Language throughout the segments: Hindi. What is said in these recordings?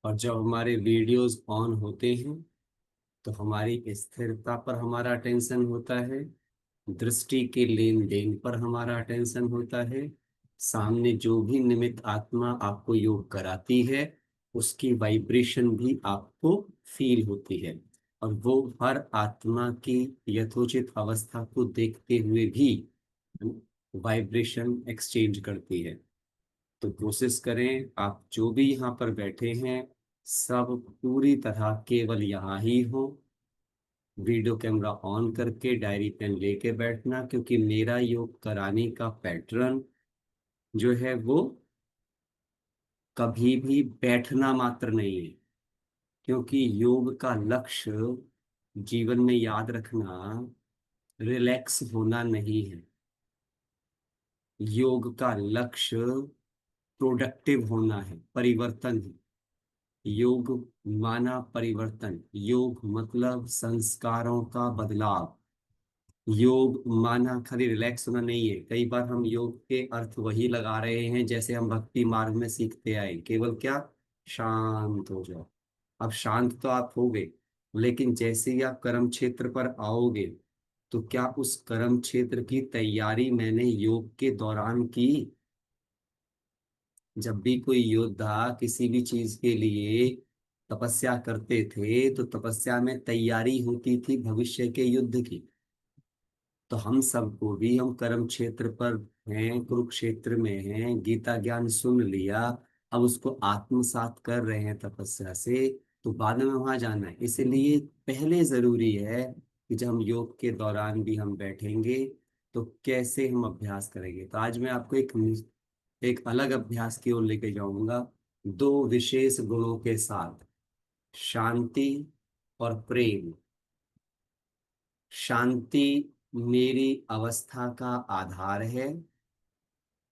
और जब हमारे वीडियोस ऑन होते हैं तो हमारी स्थिरता पर हमारा अटेंशन होता है, दृष्टि के लेन देन पर हमारा अटेंशन होता है। सामने जो भी निमित्त आत्मा आपको योग कराती है उसकी वाइब्रेशन भी आपको फील होती है, और वो हर आत्मा की यथोचित अवस्था को देखते हुए भी वाइब्रेशन एक्सचेंज करती है। तो कोशिश करें आप जो भी यहाँ पर बैठे हैं सब पूरी तरह केवल यहाँ ही हो। वीडियो कैमरा ऑन करके डायरी पेन लेके बैठना, क्योंकि मेरा योग कराने का पैटर्न जो है वो कभी भी बैठना मात्र नहीं है। क्योंकि योग का लक्ष्य जीवन में याद रखना रिलैक्स होना नहीं है। योग का लक्ष्य प्रोडक्टिव होना है, परिवर्तन है। योग माना परिवर्तन, योग मतलब संस्कारों का बदलाव। योग माना खाली रिलैक्स होना नहीं है। कई बार हम योग के अर्थ वही लगा रहे हैं जैसे हम भक्ति मार्ग में सीखते आए, केवल क्या, शांत हो जाओ। अब शांत तो आप हो गए, लेकिन जैसे ही आप कर्म क्षेत्र पर आओगे तो क्या उस कर्म क्षेत्र की तैयारी मैंने योग के दौरान की? जब भी कोई योद्धा किसी भी चीज के लिए तपस्या करते थे तो तपस्या में तैयारी होती थी भविष्य के युद्ध की। तो हम सबको भी, हम कर्म क्षेत्र पर हैं, कुरुक्षेत्र में हैं, गीता ज्ञान सुन लिया, अब उसको आत्मसात कर रहे हैं तपस्या से, तो बाद में वहां जाना है। इसलिए पहले जरूरी है कि जब हम योग के दौरान भी हम बैठेंगे तो कैसे हम अभ्यास करेंगे। तो आज मैं आपको एक अलग अभ्यास की ओर लेके जाऊंगा, दो विशेष गुणों के साथ, शांति और प्रेम। शांति मेरी अवस्था का आधार है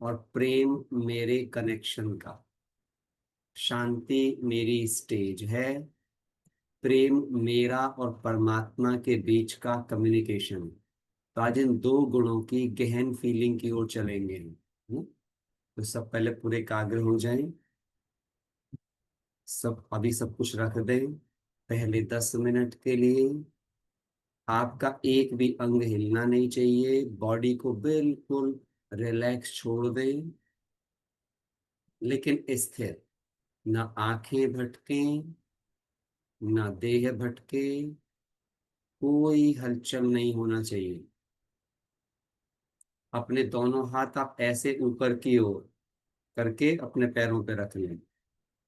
और प्रेम मेरे कनेक्शन का। शांति मेरी स्टेज है, प्रेम मेरा और परमात्मा के बीच का कम्युनिकेशन। तो आज इन दो गुणों की गहन फीलिंग की ओर चलेंगे। तो सब पहले पूरे एकाग्र हो जाएं, सब अभी सब कुछ रख दें। पहले 10 मिनट के लिए आपका एक भी अंग हिलना नहीं चाहिए, बॉडी को बिल्कुल रिलैक्स छोड़ दें, लेकिन स्थिर। ना आंखें भटकें, ना देह भटके, कोई हलचल नहीं होना चाहिए। अपने दोनों हाथ आप ऐसे ऊपर की ओर करके अपने पैरों पे रख लें।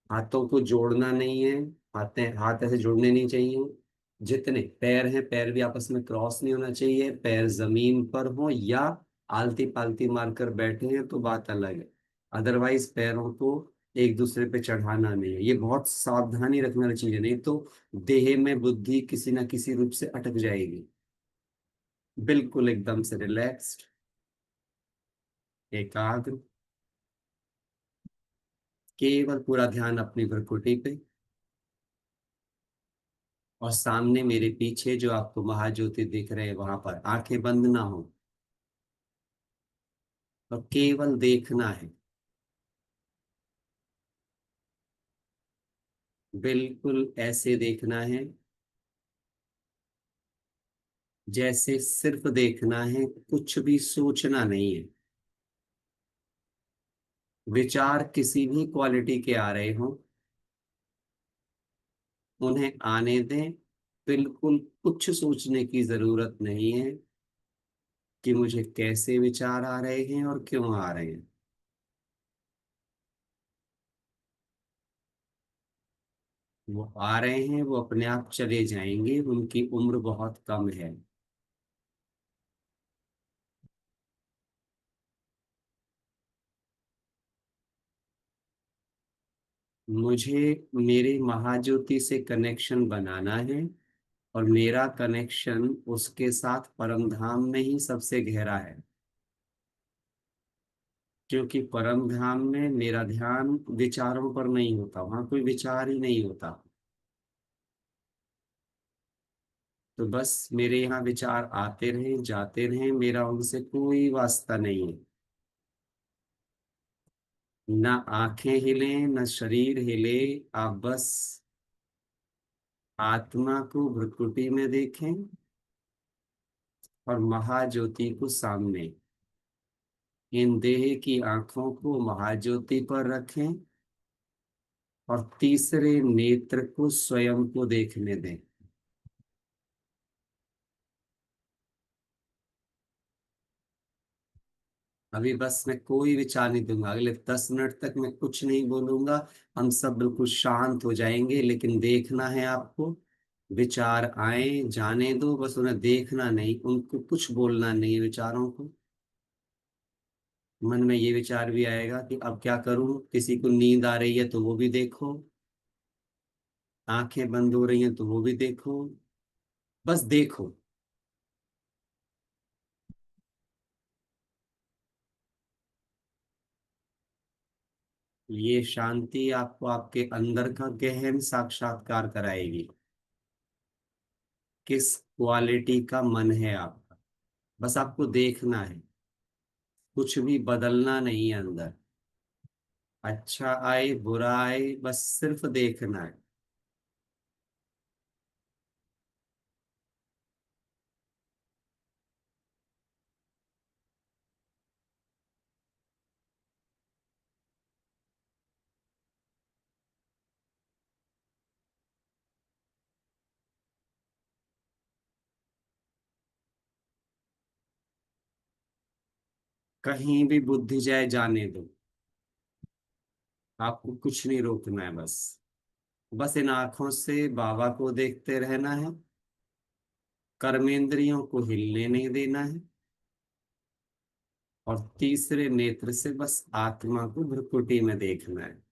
हाथों को जोड़ना नहीं है, हाथ ऐसे जोड़ने नहीं चाहिए। जितने पैर हैं पैर भी आपस में क्रॉस नहीं होना चाहिए। पैर जमीन पर हो या आलती पालती मारकर बैठे हैं तो बात अलग है, अदरवाइज पैरों को एक दूसरे पे चढ़ाना नहीं है। ये बहुत सावधानी रखने वाली चीज है, नहीं तो देह में बुद्धि किसी ना किसी रूप से अटक जाएगी। बिल्कुल एकदम से रिलैक्स्ड, एकाग्र, केवल पूरा ध्यान अपनी भ्रुकुटी पे। और सामने मेरे पीछे जो आपको महाज्योति दिख रहे हैं वहां पर आंखें बंद ना हो और केवल देखना है। बिल्कुल ऐसे देखना है जैसे सिर्फ देखना है, कुछ भी सोचना नहीं है। विचार किसी भी क्वालिटी के आ रहे हो उन्हें आने दें। बिल्कुल कुछ सोचने की जरूरत नहीं है कि मुझे कैसे विचार आ रहे हैं और क्यों आ रहे हैं। वो आ रहे हैं, वो अपने आप चले जाएंगे, उनकी उम्र बहुत कम है। मुझे मेरे महाज्योति से कनेक्शन बनाना है, और मेरा कनेक्शन उसके साथ परम धाम में ही सबसे गहरा है। क्योंकि परम धाम में मेरा ध्यान विचारों पर नहीं होता, वहां कोई विचार ही नहीं होता। तो बस मेरे यहाँ विचार आते रहें जाते रहें, मेरा उनसे कोई वास्ता नहीं है। ना आंखें हिलें ना शरीर हिले। आप बस आत्मा को भ्रुकुटी में देखें और महाज्योति को सामने। इन देह की आंखों को महाज्योति पर रखें और तीसरे नेत्र को स्वयं को देखने दें। अभी बस मैं कोई विचार नहीं दूंगा, अगले 10 मिनट तक मैं कुछ नहीं बोलूंगा। हम सब बिल्कुल शांत हो जाएंगे, लेकिन देखना है आपको। विचार आए जाने दो, बस उन्हें देखना नहीं, उनको कुछ बोलना नहीं है विचारों को। मन में ये विचार भी आएगा कि अब क्या करूं, किसी को नींद आ रही है तो वो भी देखो, आंखें बंद हो रही हैं तो वो भी देखो, बस देखो। ये शांति आपको आपके अंदर का गहन साक्षात्कार कराएगी। किस क्वालिटी का मन है आपका, बस आपको देखना है। कुछ भी बदलना नहीं है अंदर। अच्छा आए बुरा आए, बस सिर्फ देखना है। कहीं भी बुद्धि जाए जाने दो, आपको कुछ नहीं रोकना है। बस बस इन आंखों से बाबा को देखते रहना है, कर्मेंद्रियों को हिलने नहीं देना है, और तीसरे नेत्र से बस आत्मा को भ्रुकुटी में देखना है।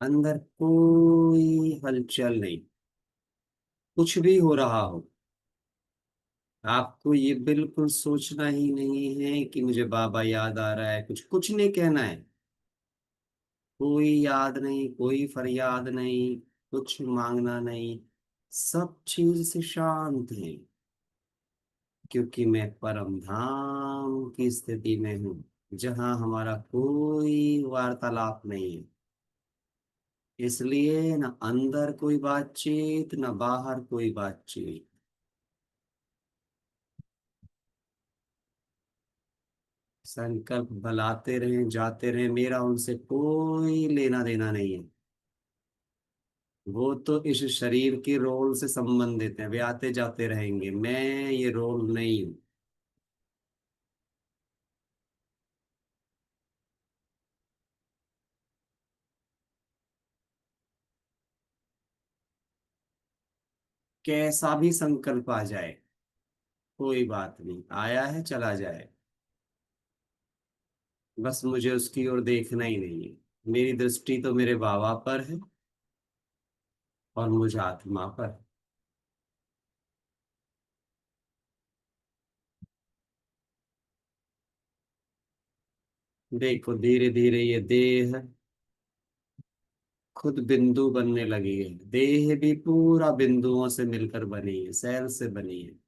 अंदर कोई हलचल नहीं, कुछ भी हो रहा हो, आपको ये बिल्कुल सोचना ही नहीं है कि मुझे बाबा याद आ रहा है। कुछ कुछ नहीं कहना है। कोई याद नहीं, कोई फरियाद नहीं, कुछ मांगना नहीं। सब चीज से शांत है, क्योंकि मैं परम धाम की स्थिति में हूँ, जहाँ हमारा कोई वार्तालाप नहीं है। इसलिए न अंदर कोई बातचीत, न बाहर कोई बातचीत। संकल्प भलाते रहें जाते रहें, मेरा उनसे कोई लेना देना नहीं है। वो तो इस शरीर के रोल से संबंधित है, वे आते जाते रहेंगे, मैं ये रोल नहीं हूँ। कैसा भी संकल्प आ जाए, कोई बात नहीं, आया है चला जाए। बस मुझे उसकी ओर देखना ही नहीं है। मेरी दृष्टि तो मेरे बाबा पर है और मुझ आत्मा पर। देखो धीरे धीरे ये देह खुद बिंदु बनने लगी है। देह भी पूरा बिंदुओं से मिलकर बनी है, सेल से बनी है।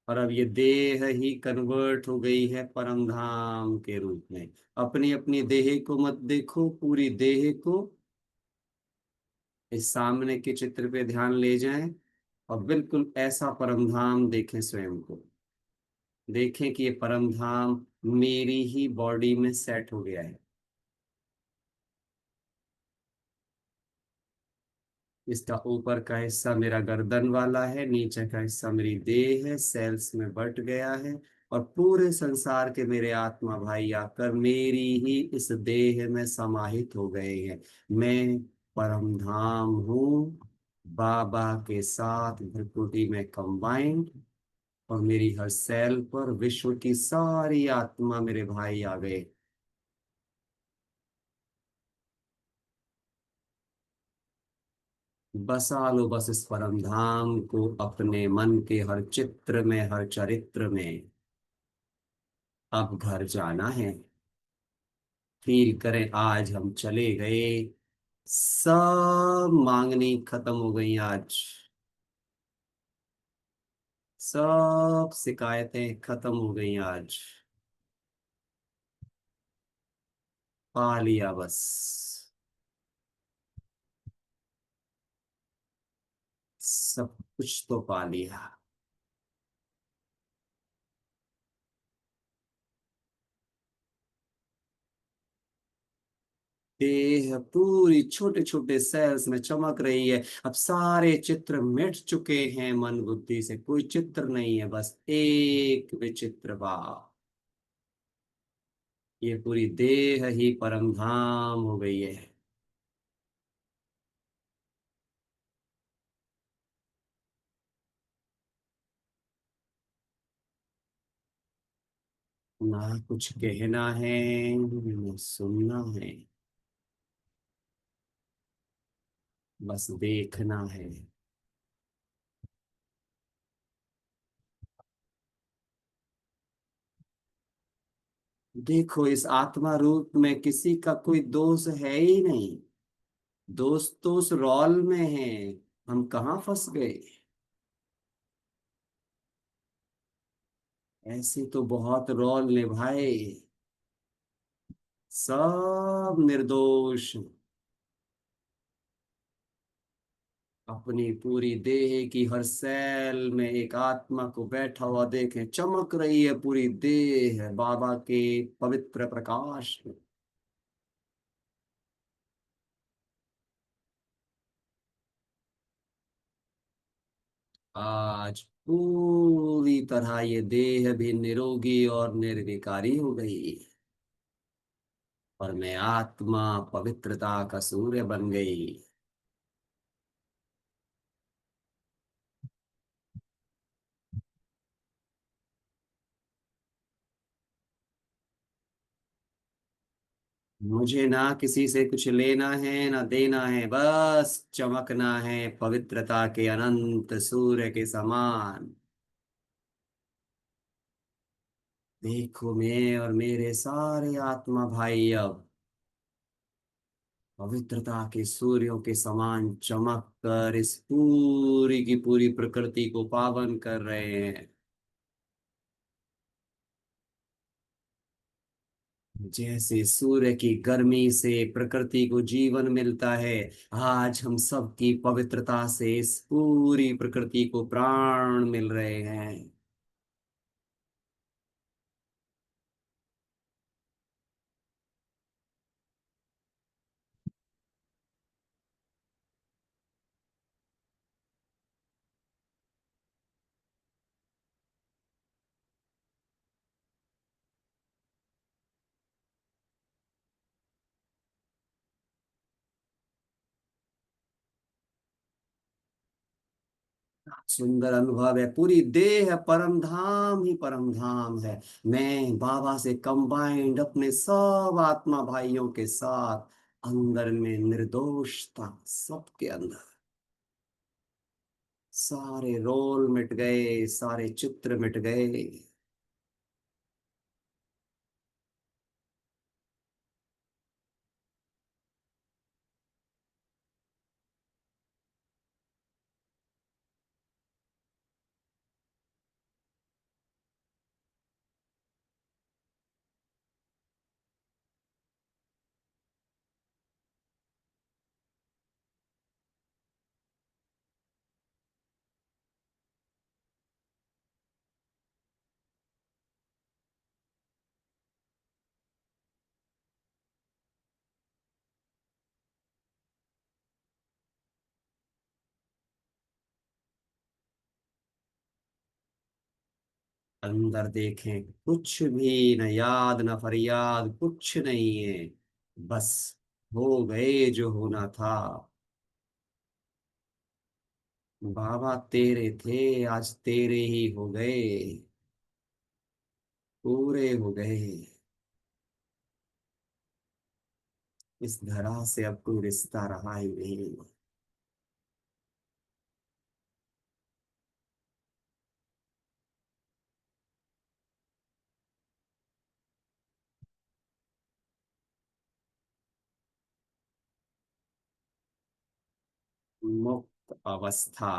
और अब ये देह ही कन्वर्ट हो गई है परम धाम के रूप में। अपनी अपनी देह को मत देखो, पूरी देह को इस सामने के चित्र पे ध्यान ले जाएं और बिल्कुल ऐसा परम धाम देखें स्वयं को। देखें कि ये परम धाम मेरी ही बॉडी में सेट हो गया है। इसका ऊपर का हिस्सा मेरा गर्दन वाला है, नीचे का हिस्सा मेरी देह है, सेल्स में बट गया है। और पूरे संसार के मेरे आत्मा भाई आकर मेरी ही इस देह में समाहित हो गए हैं। मैं परम धाम हूँ, बाबा के साथ भ्रकुटी में कंबाइंड। और मेरी हर सेल पर विश्व की सारी आत्मा मेरे भाई आ गए। बसा लो बस इस परम धाम को अपने मन के हर चित्र में, हर चरित्र में। अब घर जाना है। फील करें आज हम चले गए। सब मांगनी खत्म हो गई आज। सब शिकायतें खत्म हो गई आज। पा लिया बस। सब कुछ तो पा लिया। देह पूरी छोटे छोटे सेल्स में चमक रही है। अब सारे चित्र मिट चुके हैं मन बुद्धि से, कोई चित्र नहीं है, बस एक विचित्र भाव। ये पूरी देह ही परम धाम हो गई है। ना कुछ कहना है, ना सुनना है, बस देखना है। देखो इस आत्मा रूप में किसी का कोई दोष है ही नहीं। दोस्त तो उस रॉल में है। हम कहाँ फंस गए। ऐसे तो बहुत रोल निभाए। सब निर्दोष। अपनी पूरी देह की हर सेल में एक आत्मा को बैठा हुआ देखें, चमक रही है पूरी देह बाबा के पवित्र प्रकाश में। आज पूरी तरह ये देह भी निरोगी और निर्विकारी हो गई। और मैं आत्मा पवित्रता का सूर्य बन गई। मुझे ना किसी से कुछ लेना है ना देना है, बस चमकना है पवित्रता के अनंत सूर्य के समान। देखो मैं और मेरे सारे आत्मा भाई अब पवित्रता के सूर्यों के समान चमक कर इस पूरी की पूरी प्रकृति को पावन कर रहे हैं। जैसे सूर्य की गर्मी से प्रकृति को जीवन मिलता है, आज हम सब की पवित्रता से इस पूरी प्रकृति को प्राण मिल रहे हैं। सुंदर अनुभव है, पूरी देह परम धाम ही परम धाम है। मैं बाबा से कंबाइंड अपने सब आत्मा भाइयों के साथ अंदर में निर्दोषता सबके अंदर। सारे रोल मिट गए, सारे चित्र मिट गए। अंदर देखें कुछ भी न याद न फरियाद, कुछ नहीं है। बस हो गए जो होना था। बाबा तेरे थे, आज तेरे ही हो गए, पूरे हो गए। इस धरा से अब कोई रिश्ता रहा ही नहीं। मुक्त अवस्था।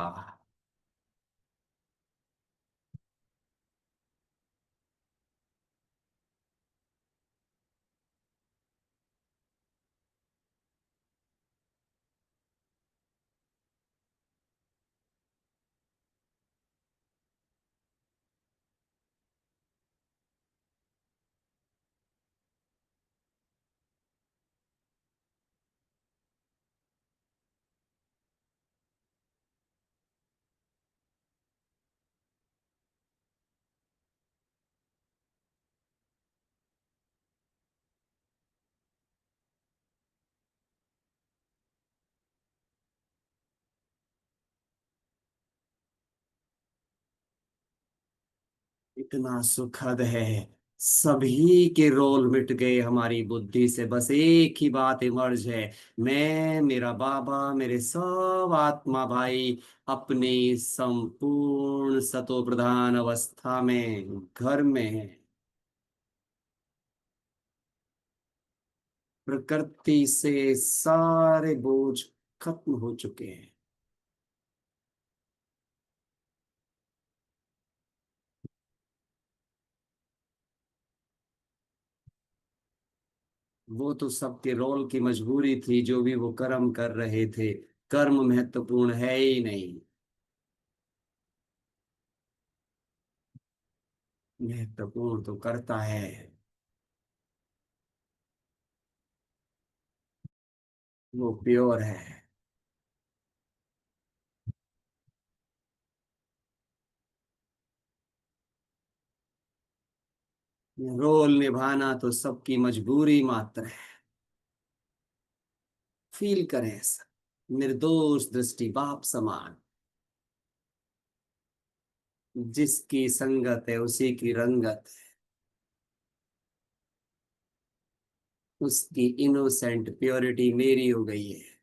इतना सुखद है। सभी के रोल मिट गए हमारी बुद्धि से, बस एक ही बात इमर्ज है। मैं, मेरा बाबा, मेरे सब आत्मा भाई अपनी संपूर्ण सतो प्रधान अवस्था में घर में है। प्रकृति से सारे बोझ खत्म हो चुके हैं। वो तो सबके रोल की मजबूरी थी, जो भी वो कर्म कर रहे थे। कर्म महत्वपूर्ण है ही नहीं। महत्वपूर्ण तो करता है। वो प्योर है। रोल निभाना तो सबकी मजबूरी मात्र है। फील करें ऐसा। निर्दोष दृष्टि बाप समान। जिसकी संगत है उसी की रंगत है। उसकी इनोसेंट प्योरिटी मेरी हो गई है।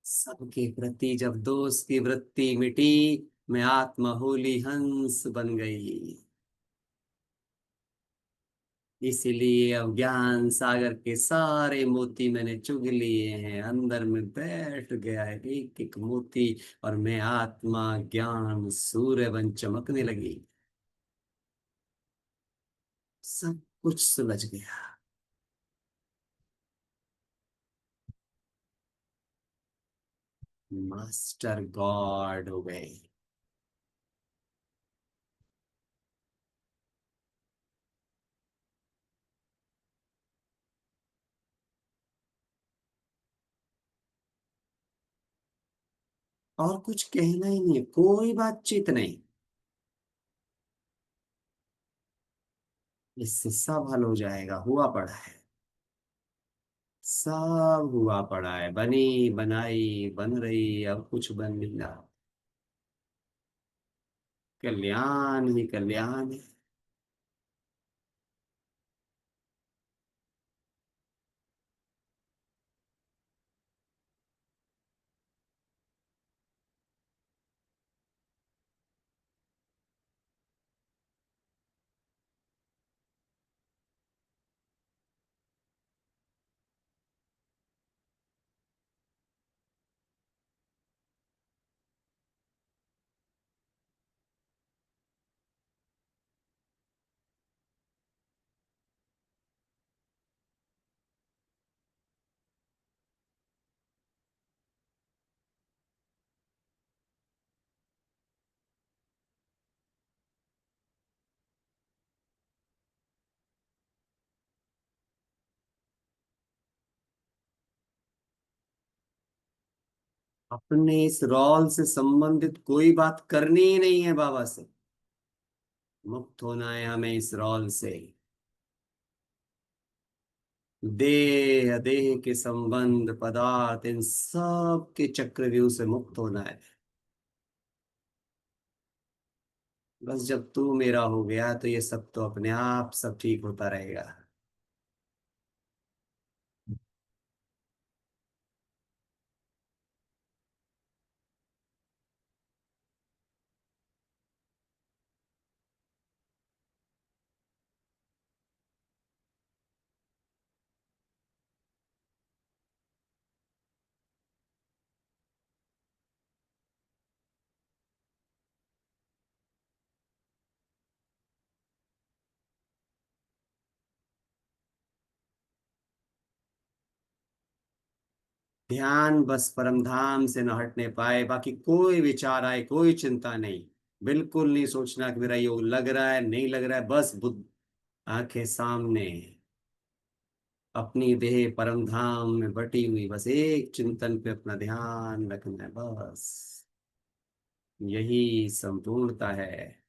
सबके प्रति जब दोष की वृत्ति मिटी, मैं आत्मा होली हंस बन गई। इसीलिए अब ज्ञान सागर के सारे मोती मैंने चुग लिए हैं, अंदर में बैठ गया है एक एक मोती। और मैं आत्मा ज्ञान सूर्य बन चमकने लगी। सब कुछ सुलझ गया। मास्टर गॉड हो गए। और कुछ कहना ही नहीं, कोई बातचीत नहीं। इससे सब हल हो जाएगा, हुआ पड़ा है। सब हुआ पड़ा है, बनी बनाई बन रही, अब कुछ बन नहीं रहा। कल्याण ही कल्याण है। अपने इस रोल से संबंधित कोई बात करनी ही नहीं है बाबा से। मुक्त होना है हमें इस रोल से। देह देह के संबंध पदार्थ इन सब के चक्रव्यूह से मुक्त होना है। बस जब तू मेरा हो गया तो ये सब तो अपने आप सब ठीक होता रहेगा। ध्यान बस परम धाम से न हटने पाए, बाकी कोई विचार आए कोई चिंता नहीं। बिल्कुल नहीं सोचना कि मेरा योग लग रहा है नहीं लग रहा है, बस बुद्ध आंखें सामने, अपनी देह परम धाम में बटी हुई, बस एक चिंतन पे अपना ध्यान रखना है बस। यही संपूर्णता है।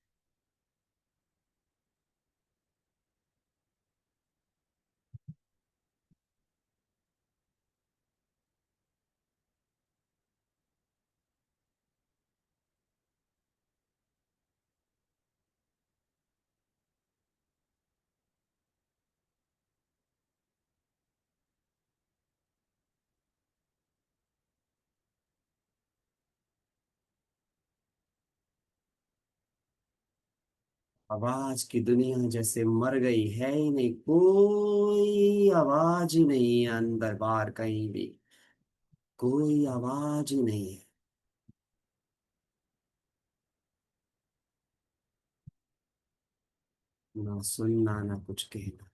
आवाज की दुनिया जैसे मर गई है ही नहीं, कोई आवाज ही नहीं है अंदर बाहर कहीं भी, कोई आवाज ही नहीं है। ना सुनना ना कुछ कहना।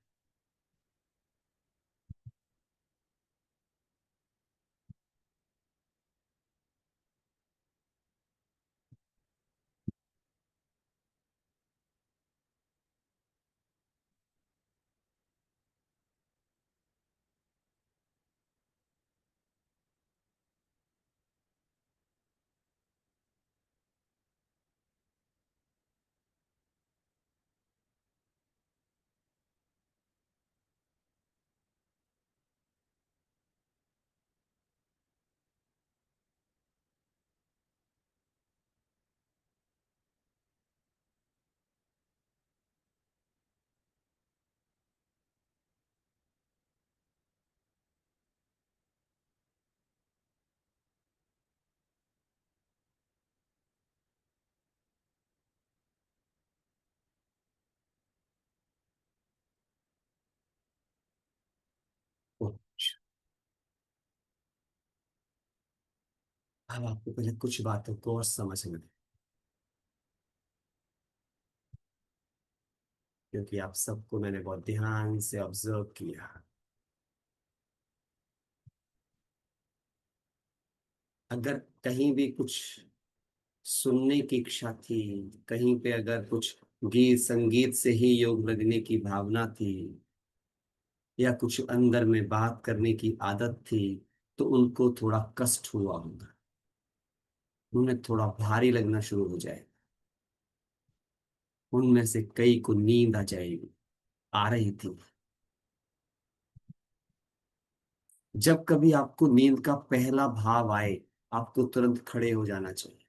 कुछ, अब आपको पहले कुछ बातों को और समझ में, क्योंकि आप सबको मैंने बहुत ध्यान से ऑब्जर्व किया। अगर कहीं भी कुछ सुनने की इच्छा थी, कहीं पे अगर कुछ गीत संगीत से ही योग लगने की भावना थी, या कुछ अंदर में बात करने की आदत थी, तो उनको थोड़ा कष्ट हुआ होगा, उन्हें थोड़ा भारी लगना शुरू हो जाए, उनमें से कई को नींद आ जाएगी, आ रही थी। जब कभी आपको नींद का पहला भाव आए, आपको तुरंत खड़े हो जाना चाहिए।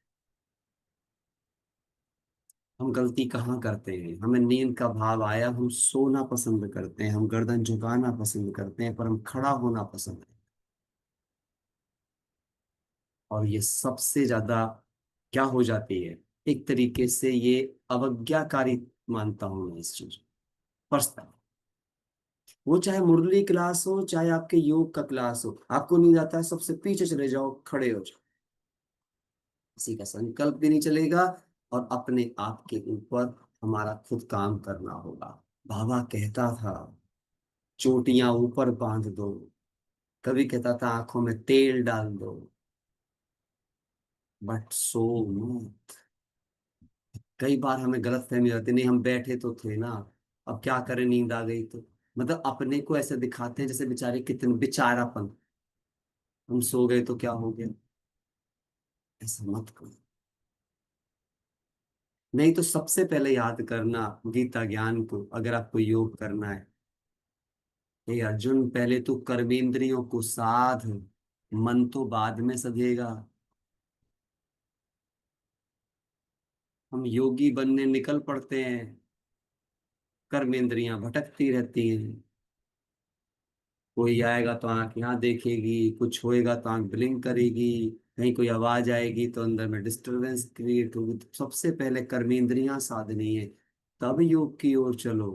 हम गलती कहाँ करते हैं, हमें नींद का भाव आया, हम सोना पसंद करते हैं, हम गर्दन झुकाना पसंद करते हैं, पर हम खड़ा होना पसंद है। और ये सबसे ज्यादा क्या हो जाती है, एक तरीके से ये अवज्ञाकारी मानता हूं मैं इस चीज को, पर्सनल। वो चाहे मुरली क्लास हो चाहे आपके योग का क्लास हो, आपको नींद आता है सबसे पीछे चले जाओ, खड़े हो जाओ, किसी का संकल्प भी नहीं चलेगा, और अपने आप के ऊपर हमारा खुद काम करना होगा। बाबा कहता था चोटियां ऊपर बांध दो, कभी कहता था आंखों में तेल डाल दो, बट सो मत। कई बार हमें गलत फहमी होती, नहीं हम बैठे तो थे ना, अब क्या करें नींद आ गई तो, मतलब अपने को ऐसे दिखाते हैं जैसे बेचारे कितने बेचारापन, हम सो गए तो क्या हो गया। ऐसा मत करो। नहीं तो सबसे पहले याद करना गीता ज्ञान को, अगर आपको योग करना है। हे अर्जुन, पहले तू कर्मेंद्रियों को साध, मन तो बाद में सधेगा। हम योगी बनने निकल पड़ते हैं, कर्मेंद्रियां भटकती रहती हैं। कोई आएगा तो आंख यहाँ देखेगी, कुछ होएगा तो आंख ब्लिंक करेगी, कहीं कोई आवाज आएगी तो अंदर में डिस्टरबेंस क्रिएट होगी। तो सबसे पहले कर्मेंद्रियां साधनी है, तब योग की ओर चलो।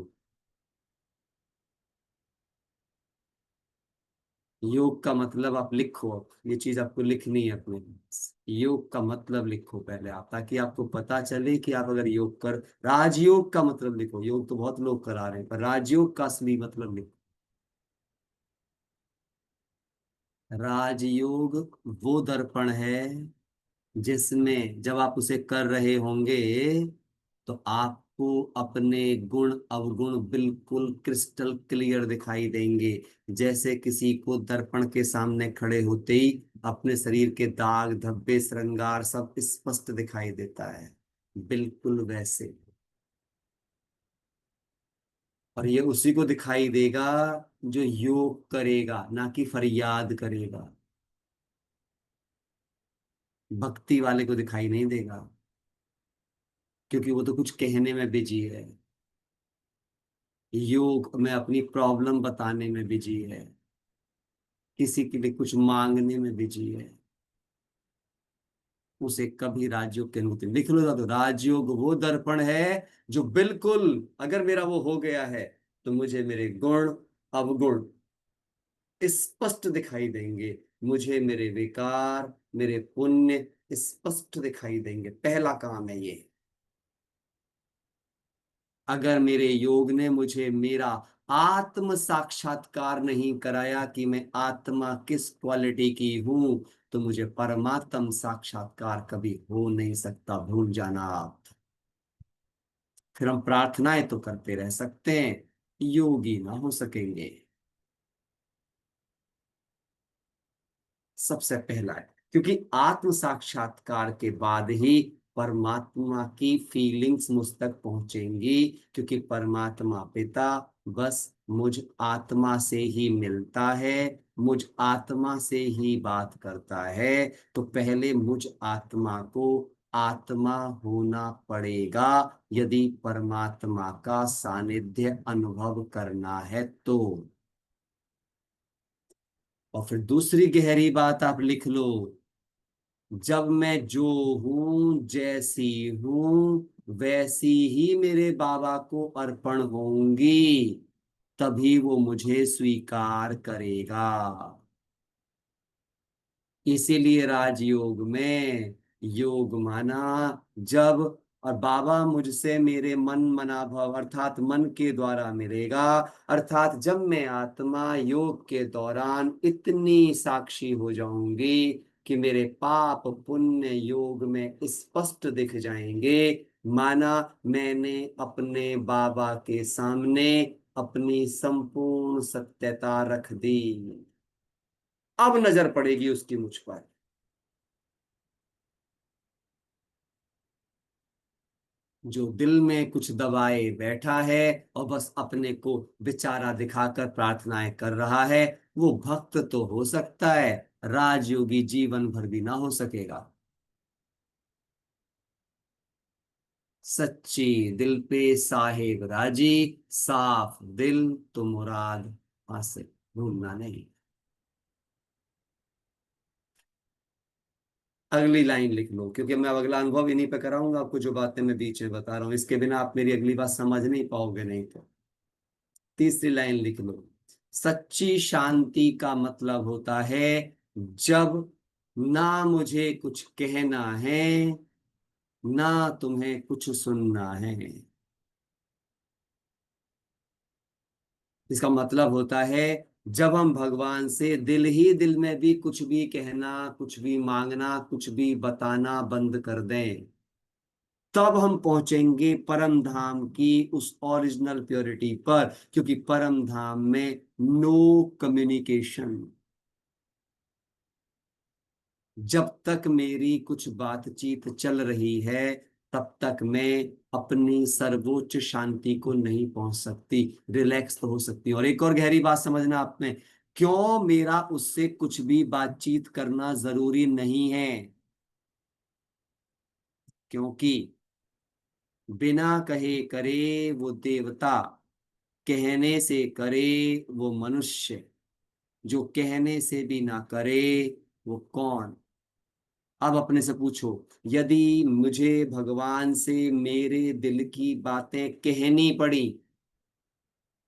योग का मतलब आप लिखो, ये चीज आपको लिखनी है अपने। योग का मतलब लिखो पहले आप, ताकि आपको पता चले कि आप अगर योग कर, राजयोग का मतलब लिखो। योग तो बहुत लोग करा रहे हैं, पर राजयोग का असली मतलब लिखो। राजयोग वो दर्पण है जिसमें जब आप उसे कर रहे होंगे तो आपको अपने गुण अवगुण बिल्कुल क्रिस्टल क्लियर दिखाई देंगे। जैसे किसी को दर्पण के सामने खड़े होते ही अपने शरीर के दाग धब्बे श्रृंगार सब स्पष्ट दिखाई देता है, बिल्कुल वैसे। और ये उसी को दिखाई देगा जो योग करेगा, ना कि फरियाद करेगा। भक्ति वाले को दिखाई नहीं देगा, क्योंकि वो तो कुछ कहने में बिजी है। योग में अपनी प्रॉब्लम बताने में बिजी है, किसी के लिए कुछ मांगने में बिजी है। उसे कभी राजयोग के अनुमति लिख लो ना, तो राजयोग वो दर्पण है जो बिल्कुल, अगर मेरा वो हो गया है तो मुझे मेरे गुण अवगुण स्पष्ट दिखाई देंगे। मुझे मेरे विकार मेरे पुण्य स्पष्ट दिखाई देंगे। पहला काम है ये। अगर मेरे योग ने मुझे मेरा आत्म साक्षात्कार नहीं कराया कि मैं आत्मा किस क्वालिटी की हूं, तो मुझे परमात्म साक्षात्कार कभी हो नहीं सकता। भूल जाना आप। फिर हम प्रार्थनाएं तो करते रह सकते हैं, योगी ना हो सकेंगे। सबसे पहला है, क्योंकि आत्म साक्षात्कार के बाद ही परमात्मा की फीलिंग्स मुझ तक पहुंचेंगी। क्योंकि परमात्मा पिता बस मुझ आत्मा से ही मिलता है, मुझ आत्मा से ही बात करता है। तो पहले मुझ आत्मा को आत्मा होना पड़ेगा, यदि परमात्मा का सानिध्य अनुभव करना है तो। और फिर दूसरी गहरी बात आप लिख लो, जब मैं जो हूं जैसी हूं वैसी ही मेरे बाबा को अर्पण होंगी, तभी वो मुझे स्वीकार करेगा। इसीलिए राजयोग में योग माना जब, और बाबा मुझसे मेरे मन मनाभव अर्थात मन के द्वारा मिलेगा। अर्थात जब मैं आत्मा योग के दौरान इतनी साक्षी हो जाऊंगी कि मेरे पाप पुण्य योग में स्पष्ट दिख जाएंगे, माना मैंने अपने बाबा के सामने अपनी संपूर्ण सत्यता रख दी। अब नजर पड़ेगी उसकी मुझ पर। जो दिल में कुछ दबाए बैठा है और बस अपने को बेचारा दिखाकर प्रार्थनाएं कर रहा है, वो भक्त तो हो सकता है, राजयोगी जीवन भर भी ना हो सकेगा। सच्ची दिल पे साहेब राजी, साफ दिल तो मुराद हासिल, भूलना नहीं। अगली लाइन लिख लो, क्योंकि मैं अब अगला अनुभव इन्हीं पे कराऊंगा आपको, जो बातें मैं बीच में बता रहा हूँ। इसके बिना आप मेरी अगली बात समझ नहीं पाओगे, नहीं तो। तीसरी लाइन लिख लो, सच्ची शांति का मतलब होता है जब ना मुझे कुछ कहना है ना तुम्हें कुछ सुनना है। इसका मतलब होता है जब हम भगवान से दिल ही दिल में भी कुछ भी कहना कुछ भी मांगना कुछ भी बताना बंद कर दें, तब हम पहुंचेंगे परम धाम की उस ओरिजिनल प्योरिटी पर। क्योंकि परम धाम में नो कम्युनिकेशन, जब तक मेरी कुछ बातचीत चल रही है तब तक मैं अपनी सर्वोच्च शांति को नहीं पहुंच सकती, रिलैक्स तो हो सकती हूँ। और एक और गहरी बात समझना आपने, क्यों मेरा उससे कुछ भी बातचीत करना जरूरी नहीं है, क्योंकि बिना कहे करे वो देवता, कहने से करे वो मनुष्य, जो कहने से भी ना करे वो कौन। अब अपने से पूछो, यदि मुझे भगवान से मेरे दिल की बातें कहनी पड़ी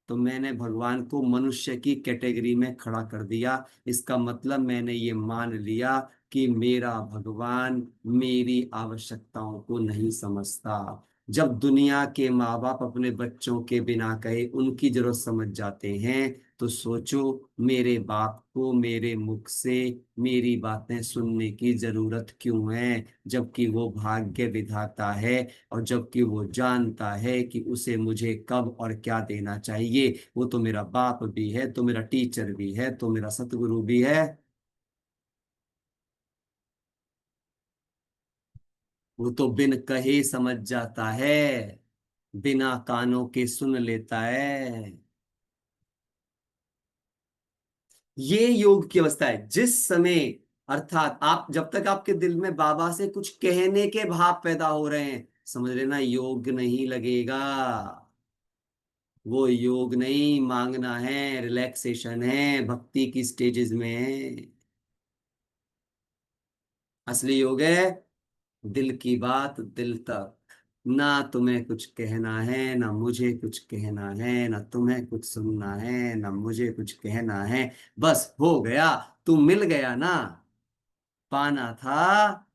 तो मैंने भगवान को मनुष्य की कैटेगरी में खड़ा कर दिया। इसका मतलब मैंने ये मान लिया कि मेरा भगवान मेरी आवश्यकताओं को नहीं समझता। जब दुनिया के माँ बाप अपने बच्चों के बिना कहे उनकी जरूरत समझ जाते हैं, तो सोचो मेरे बाप को मेरे मुख से मेरी बातें सुनने की जरूरत क्यों है, जबकि वो भाग्य विधाता है, और जबकि वो जानता है कि उसे मुझे कब और क्या देना चाहिए। वो तो मेरा बाप भी है, तो मेरा टीचर भी है, तो मेरा सतगुरु भी है। वो तो बिन कहे समझ जाता है, बिना कानों के सुन लेता है। ये योग की अवस्था है। जिस समय, अर्थात आप जब तक आपके दिल में बाबा से कुछ कहने के भाव पैदा हो रहे हैं, समझ लेना योग नहीं लगेगा। वो योग नहीं, मांगना है, रिलैक्सेशन है, भक्ति की स्टेजेस में है। असली योग है दिल की बात दिल तक। ना तुम्हें कुछ कहना है, ना मुझे कुछ कहना है, ना तुम्हें कुछ सुनना है, ना मुझे कुछ कहना है। बस हो गया, तू मिल गया ना, पाना था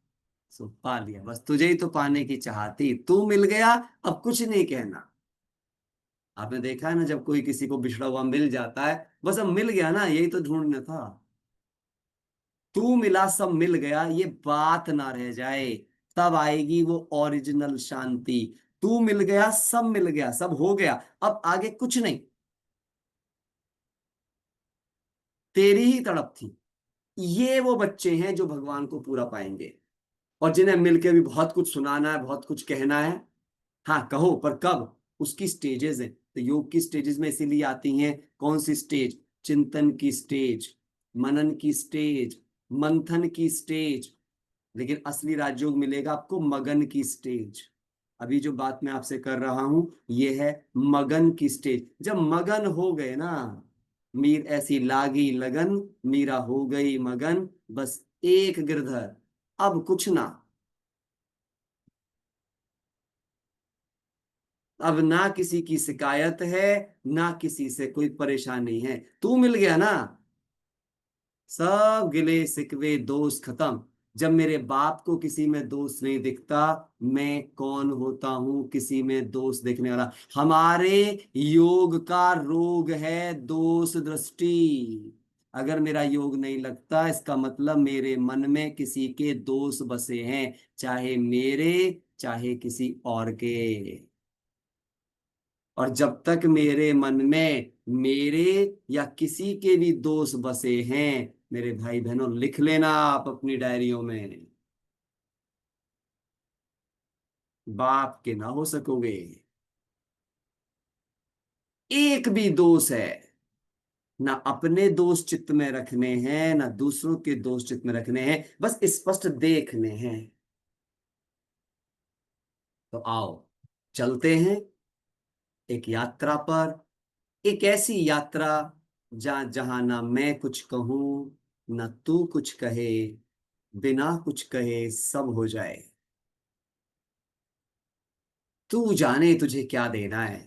सो पा लिया। बस तुझे ही तो पाने की चाहती, तू मिल गया, अब कुछ नहीं कहना। आपने देखा है ना, जब कोई किसी को बिछड़ा हुआ मिल जाता है, बस अब मिल गया ना, यही तो ढूंढना था। तू मिला सब मिल गया, ये बात ना रह जाए, तब आएगी वो ओरिजिनल शांति। तू मिल गया, सब मिल गया, सब हो गया, अब आगे कुछ नहीं, तेरी ही तड़प थी। ये वो बच्चे हैं जो भगवान को पूरा पाएंगे, और जिन्हें मिलके भी बहुत कुछ सुनाना है, बहुत कुछ कहना है। हाँ कहो, पर कब? उसकी स्टेजेस हैं, तो योग की स्टेजेस में इसीलिए आती हैं। कौन सी स्टेज? चिंतन की स्टेज, मनन की स्टेज, मंथन की स्टेज। लेकिन असली राजयोग मिलेगा आपको मगन की स्टेज। अभी जो बात मैं आपसे कर रहा हूं, ये है मगन की स्टेज। जब मगन हो गए ना, मीर ऐसी लागी लगन, मीरा हो गई मगन, बस एक गिरधर, अब कुछ ना। अब ना किसी की शिकायत है, ना किसी से कोई परेशानी है, तू मिल गया ना, सब गिले शिकवे दोष खत्म। जब मेरे बाप को किसी में दोष नहीं दिखता, मैं कौन होता हूं किसी में दोष देखने वाला? हमारे योग का रोग है दोष दृष्टि। अगर मेरा योग नहीं लगता, इसका मतलब मेरे मन में किसी के दोष बसे हैं, चाहे मेरे, चाहे किसी और के। और जब तक मेरे मन में मेरे या किसी के भी दोष बसे हैं, मेरे भाई बहनों लिख लेना आप अपनी डायरियों में, बाप के ना हो सकोगे। एक भी दोष है, ना अपने दोष चित्त में रखने हैं, ना दूसरों के दोष चित्त में रखने हैं, बस स्पष्ट देखने हैं। तो आओ चलते हैं एक यात्रा पर, एक ऐसी यात्रा जहां जहां ना मैं कुछ कहूं, ना तू कुछ कहे, बिना कुछ कहे सब हो जाए। तू जाने तुझे क्या देना है,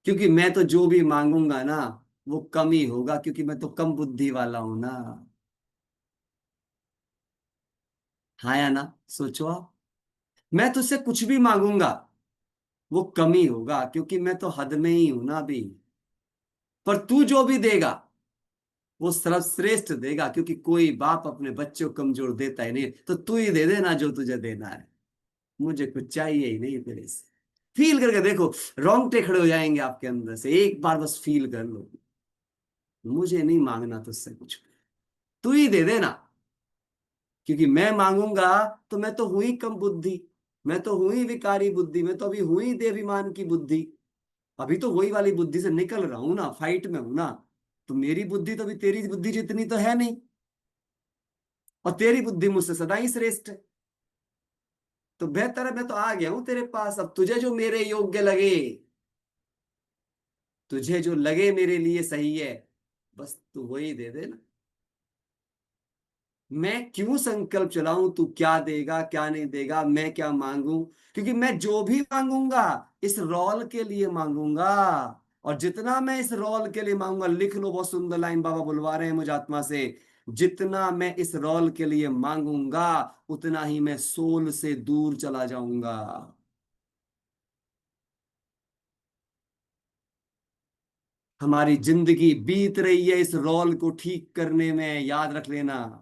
क्योंकि मैं तो जो भी मांगूंगा ना वो कम ही होगा, क्योंकि मैं तो कम बुद्धि वाला हूं ना। हाँ या ना? सोचो आप, मैं तुझसे कुछ भी मांगूंगा वो कम ही होगा, क्योंकि मैं तो हद में ही हूं ना अभी। पर तू जो भी देगा वो सर्वश्रेष्ठ देगा, क्योंकि कोई बाप अपने बच्चों को कमजोर देता ही नहीं। तो तू ही दे देना जो तुझे देना है, मुझे कुछ चाहिए ही नहीं तेरे से। फील करके देखो, रोंगटे खड़े हो जाएंगे आपके अंदर से, एक बार बस फील कर लो, मुझे नहीं मांगना तुझसे कुछ, तू ही दे देना। क्योंकि मैं मांगूंगा तो मैं तो हुई कम बुद्धि, मैं तो हुई विकारी बुद्धि, मैं तो अभी हुई देभिमान की बुद्धि। अभी तो वही वाली बुद्धि से निकल रहा हूं ना, फाइट में हूं ना। तो मेरी बुद्धि तो अभी तेरी बुद्धि जितनी तो है नहीं, और तेरी बुद्धि मुझसे सदा ही श्रेष्ठ है। तो बेहतर है, मैं तो आ गया हूं तेरे पास। अब तुझे जो मेरे योग्य लगे, तुझे जो लगे मेरे लिए सही है, बस तू वही दे दे ना। मैं क्यों संकल्प चलाऊं तू क्या देगा क्या नहीं देगा, मैं क्या मांगू। क्योंकि मैं जो भी मांगूंगा इस रोल के लिए मांगूंगा। और जितना मैं इस रोल के लिए मांगूंगा, लिख लो, बहुत सुंदर लाइन बाबा बुलवा रहे हैं मुझे आत्मा से। जितना मैं इस रोल के लिए मांगूंगा, उतना ही मैं सोल से दूर चला जाऊंगा। हमारी जिंदगी बीत रही है इस रोल को ठीक करने में, याद रख लेना।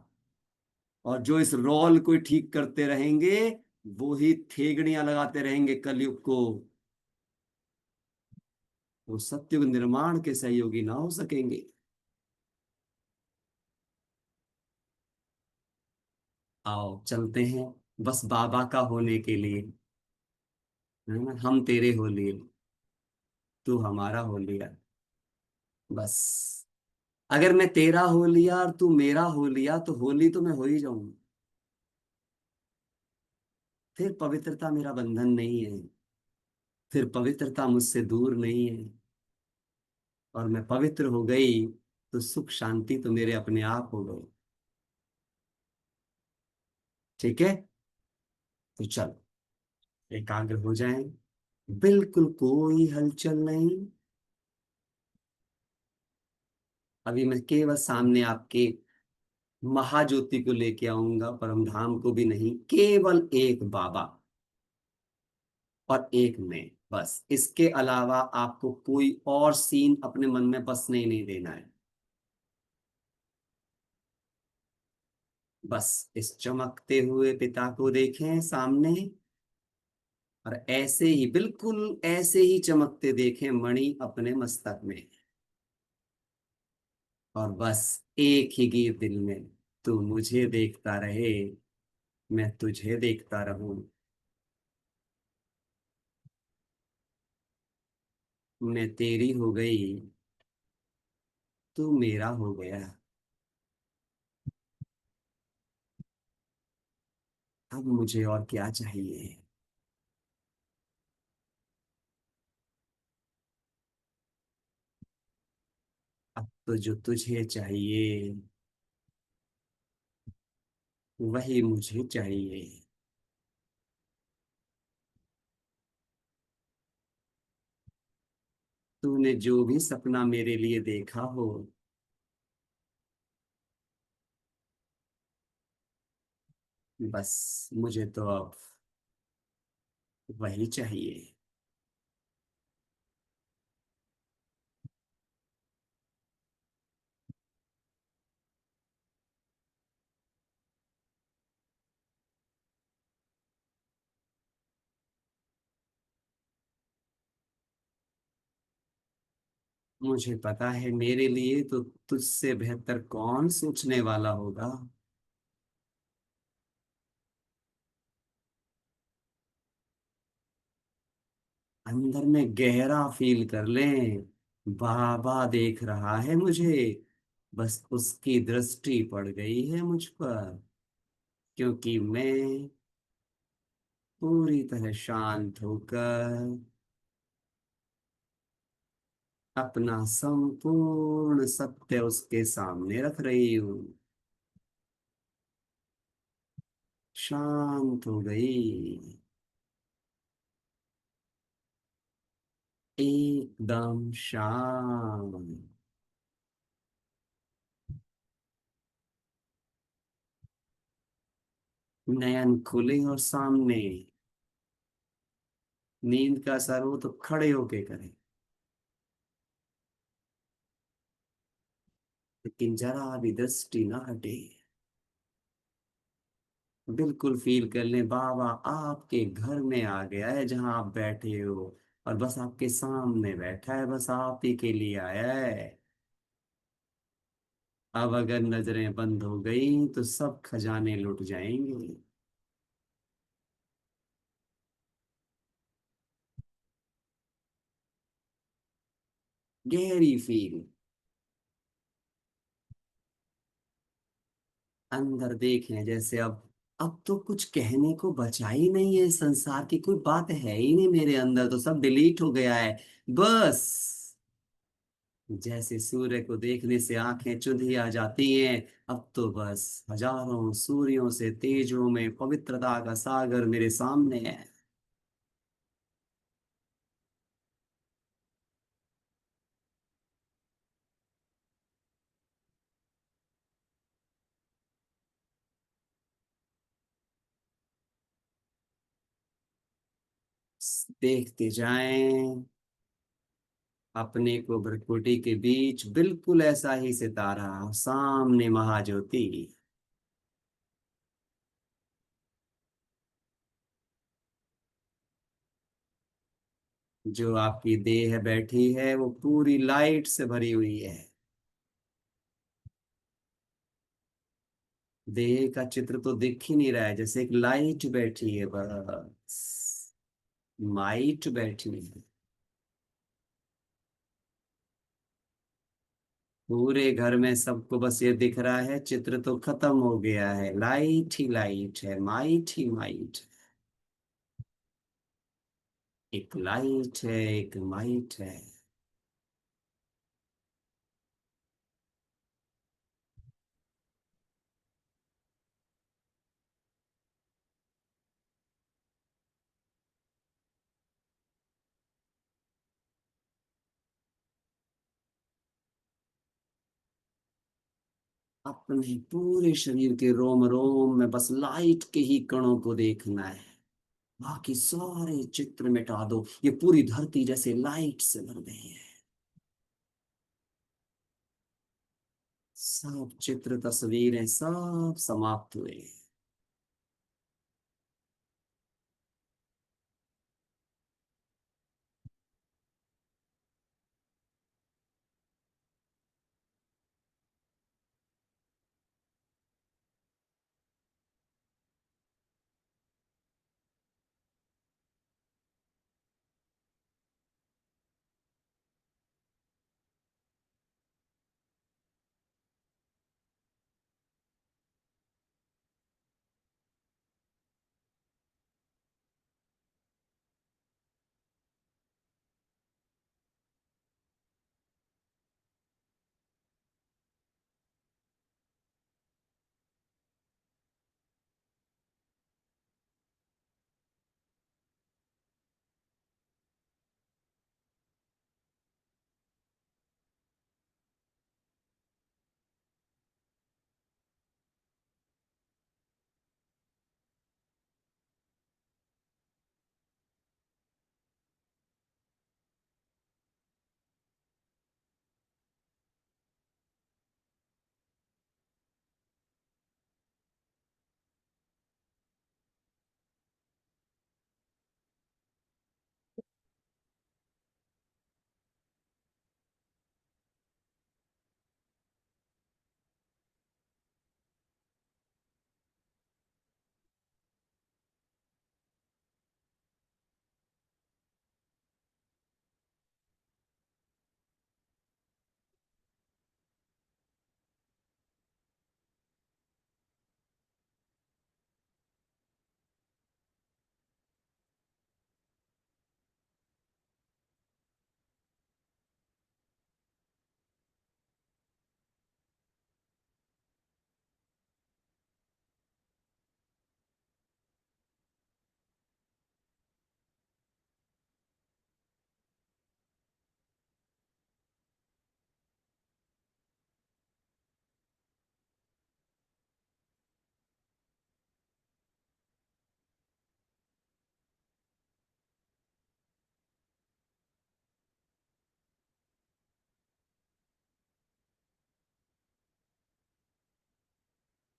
और जो इस रोल को ठीक करते रहेंगे, वो ही थेगड़ियां लगाते रहेंगे कलयुग को। वो सत्युग निर्माण के सहयोगी ना हो सकेंगे। आओ चलते हैं, बस बाबा का होने के लिए, है ना। हम तेरे हो लिए, तू हमारा हो लिया, बस। अगर मैं तेरा हो लिया और तू मेरा हो लिया, तो होली तो मैं हो ही जाऊंगा। फिर पवित्रता मेरा बंधन नहीं है, फिर पवित्रता मुझसे दूर नहीं है। और मैं पवित्र हो गई तो सुख शांति तो मेरे अपने आप हो गई। ठीक है, तो चलो एकाग्र हो जाएं। बिल्कुल कोई हलचल नहीं। अभी मैं केवल सामने आपके महाज्योति को लेके आऊंगा, परम धाम को भी नहीं, केवल एक बाबा और एक मैं। बस इसके अलावा आपको कोई और सीन अपने मन में बसने ही नहीं देना है। बस इस चमकते हुए पिता को देखें सामने, और ऐसे ही, बिल्कुल ऐसे ही चमकते देखें मणि अपने मस्तक में। और बस एक ही गीत दिल में, तू मुझे देखता रहे, मैं तुझे देखता रहूं। मैं तेरी हो गई, तू मेरा हो गया। अब मुझे और क्या चाहिए। अब तो जो तुझे चाहिए वही मुझे चाहिए। तूने जो भी सपना मेरे लिए देखा हो, बस मुझे तो अब वही चाहिए। मुझे पता है मेरे लिए तो तुझसे बेहतर कौन सोचने वाला होगा। अंदर में गहरा फील कर लें, बाबा देख रहा है मुझे, बस उसकी दृष्टि पड़ गई है मुझ पर। क्योंकि मैं पूरी तरह शांत होकर अपना संपूर्ण सत्य उसके सामने रख रही हूँ। शांत हो गई, एकदम शांत। नयन खुले और सामने। नींद का असर हो तो खड़े होके करें, लेकिन जरा भी दृष्टि ना हटे। बिल्कुल फील कर लें बाबा आपके घर में आ गया है, जहां आप बैठे हो, और बस आपके सामने बैठा है, बस आप ही के लिए आया है। अब अगर नजरें बंद हो गई तो सब खजाने लुट जाएंगे। गहरी फील। अंदर देखें जैसे अब तो कुछ कहने को बचा ही नहीं है, संसार की कोई बात है ही नहीं, मेरे अंदर तो सब डिलीट हो गया है। बस जैसे सूर्य को देखने से आंखें चुंधी आ जाती हैं, अब तो बस हजारों सूर्यों से तेजों में पवित्रता का सागर मेरे सामने है। देखते जाएं अपने को भ्रकुटी के बीच बिल्कुल ऐसा ही सितारा, सामने महाज्योति। जो आपकी देह बैठी है वो पूरी लाइट से भरी हुई है। देह का चित्र तो दिख ही नहीं रहा है, जैसे एक लाइट बैठी है बस। माइट बैठी है। पूरे घर में सबको बस ये दिख रहा है, चित्र तो खत्म हो गया है, लाइट ही लाइट है, माइट ही माइट। एक लाइट है, एक माइट है। अपने पूरे शरीर के रोम रोम में बस लाइट के ही कणों को देखना है। बाकी सारे चित्र मिटा दो, ये पूरी धरती जैसे लाइट से भर गई है। सब चित्र तस्वीरें सब समाप्त हुए।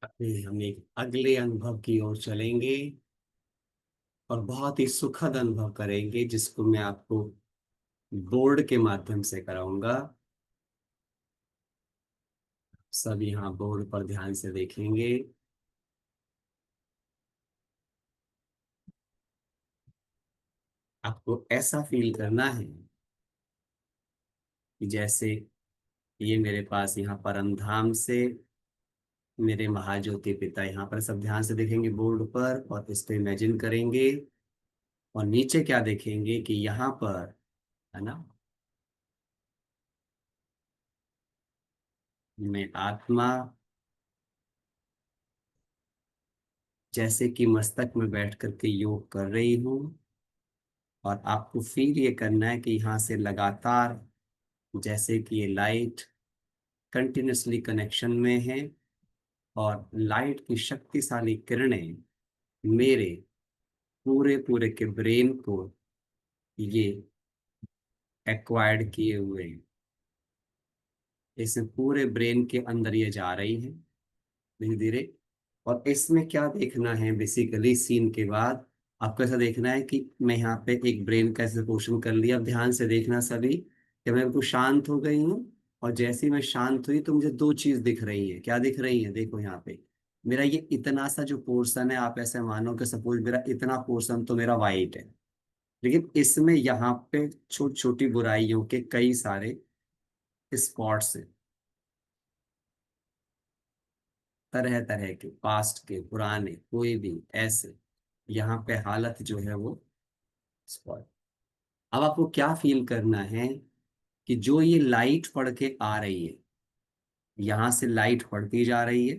अभी हम एक अगले अनुभव की ओर चलेंगे और बहुत ही सुखद अनुभव करेंगे, जिसको मैं आपको बोर्ड के माध्यम से कराऊंगा। सब यहाँ बोर्ड पर ध्यान से देखेंगे। आपको ऐसा फील करना है कि जैसे ये मेरे पास यहाँ परम धाम से मेरे महाज्योति पिता, यहाँ पर सब ध्यान से देखेंगे बोर्ड पर और इस पे इमेजिन करेंगे। और नीचे क्या देखेंगे कि यहाँ पर, है ना, मैं आत्मा जैसे कि मस्तक में बैठ करके योग कर रही हूँ। और आपको फील ये करना है कि यहाँ से लगातार जैसे कि ये लाइट कंटिन्यूसली कनेक्शन में है और लाइट की शक्तिशाली किरणें मेरे पूरे पूरे के ब्रेन को ये एक्वायर्ड किए हुए हैं। इस पूरे ब्रेन के अंदर ये जा रही है धीरे धीरे। और इसमें क्या देखना है बेसिकली सीन के बाद, आपको ऐसा देखना है कि मैं यहाँ पे एक ब्रेन का ऐसे पोर्शन कर लिया। अब ध्यान से देखना सभी कि मैं बिल्कुल शांत हो गई हूँ। और जैसे ही मैं शांत हुई तो मुझे दो चीज दिख रही है। क्या दिख रही है? देखो यहाँ पे मेरा ये इतना सा जो पोर्शन है, आप ऐसे मानो कि सपोज मेरा इतना पोर्शन तो मेरा वाइट है, लेकिन इसमें यहाँ पे छोटी छोटी बुराइयों के कई सारे स्पॉट्स हैं। तरह तरह के पास्ट के पुराने कोई भी ऐसे यहाँ पे हालत जो है वो स्पॉट। अब आपको क्या फील करना है कि जो ये लाइट पड़ के आ रही है, यहाँ से लाइट पड़ती जा रही है,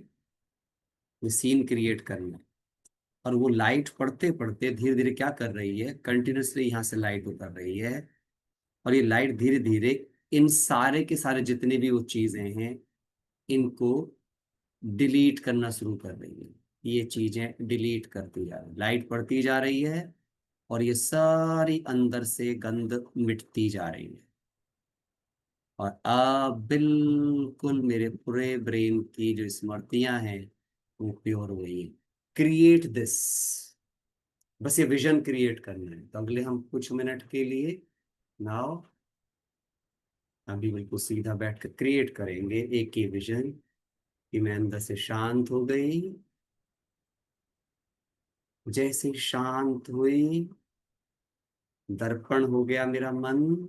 ये सीन क्रिएट करना है। और वो लाइट पड़ते पड़ते धीरे धीरे क्या कर रही है, कंटिन्यूसली यहाँ से लाइट उतर रही है। और ये लाइट धीरे धीरे इन सारे के सारे जितने भी वो चीजें हैं इनको डिलीट करना शुरू कर रही है। ये चीजें डिलीट करती जा रही, लाइट पड़ती जा रही है और ये सारी अंदर से गंद मिटती जा रही है। और अब बिल्कुल मेरे पूरे ब्रेन की जो स्मृतियां हैं वो प्योर हो गई। क्रिएट दिस, बस ये विजन क्रिएट करना है। तो अगले हम कुछ मिनट के लिए नाउ अभी बिल्कुल सीधा बैठ कर क्रिएट करेंगे एक ही विजन कि मैं अंदर से शांत हो गई। जैसे शांत हुई, दर्पण हो गया मेरा मन,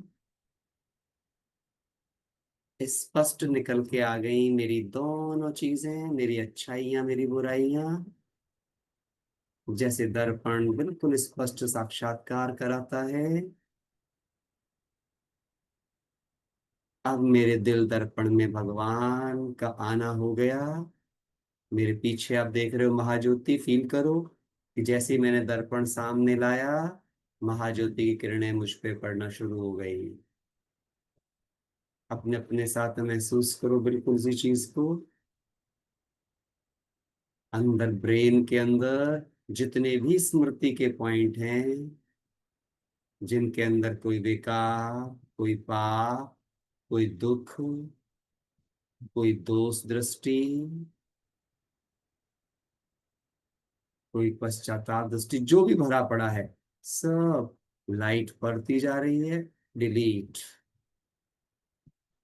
स्पष्ट निकल के आ गई मेरी दोनों चीजें, मेरी अच्छाइयां मेरी बुराइयां। जैसे दर्पण बिल्कुल स्पष्ट साक्षात्कार कराता है, अब मेरे दिल दर्पण में भगवान का आना हो गया। मेरे पीछे आप देख रहे हो महाज्योति, फील करो कि जैसे ही मैंने दर्पण सामने लाया, महाज्योति की किरणें मुझ पे पड़ना शुरू हो गई। अपने अपने साथ महसूस करो बिल्कुल उसी चीज को। अंदर ब्रेन के अंदर जितने भी स्मृति के पॉइंट हैं, जिनके अंदर कोई विकार, कोई पाप, कोई दुख, कोई दोष दृष्टि, कोई पश्चाताप दृष्टि, जो भी भरा पड़ा है, सब लाइट पड़ती जा रही है, डिलीट।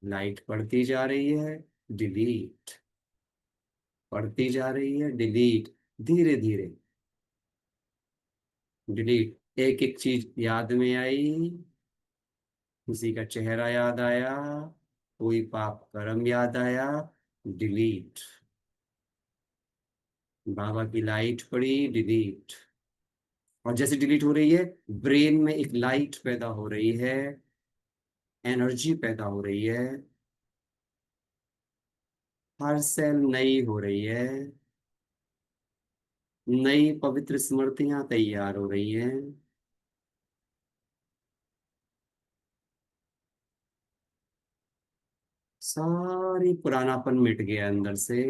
लाइट पड़ती जा रही है, डिलीट। पड़ती जा रही है, डिलीट। धीरे धीरे डिलीट। एक एक चीज याद में आई, किसी का चेहरा याद आया, कोई पाप कर्म याद आया, डिलीट। बाबा की लाइट पड़ी, डिलीट। और जैसे डिलीट हो रही है, ब्रेन में एक लाइट पैदा हो रही है, एनर्जी पैदा हो रही है, हर सेल नई हो रही है, नई पवित्र स्मृतियां तैयार हो रही हैं। सारी पुरानापन मिट गया अंदर से,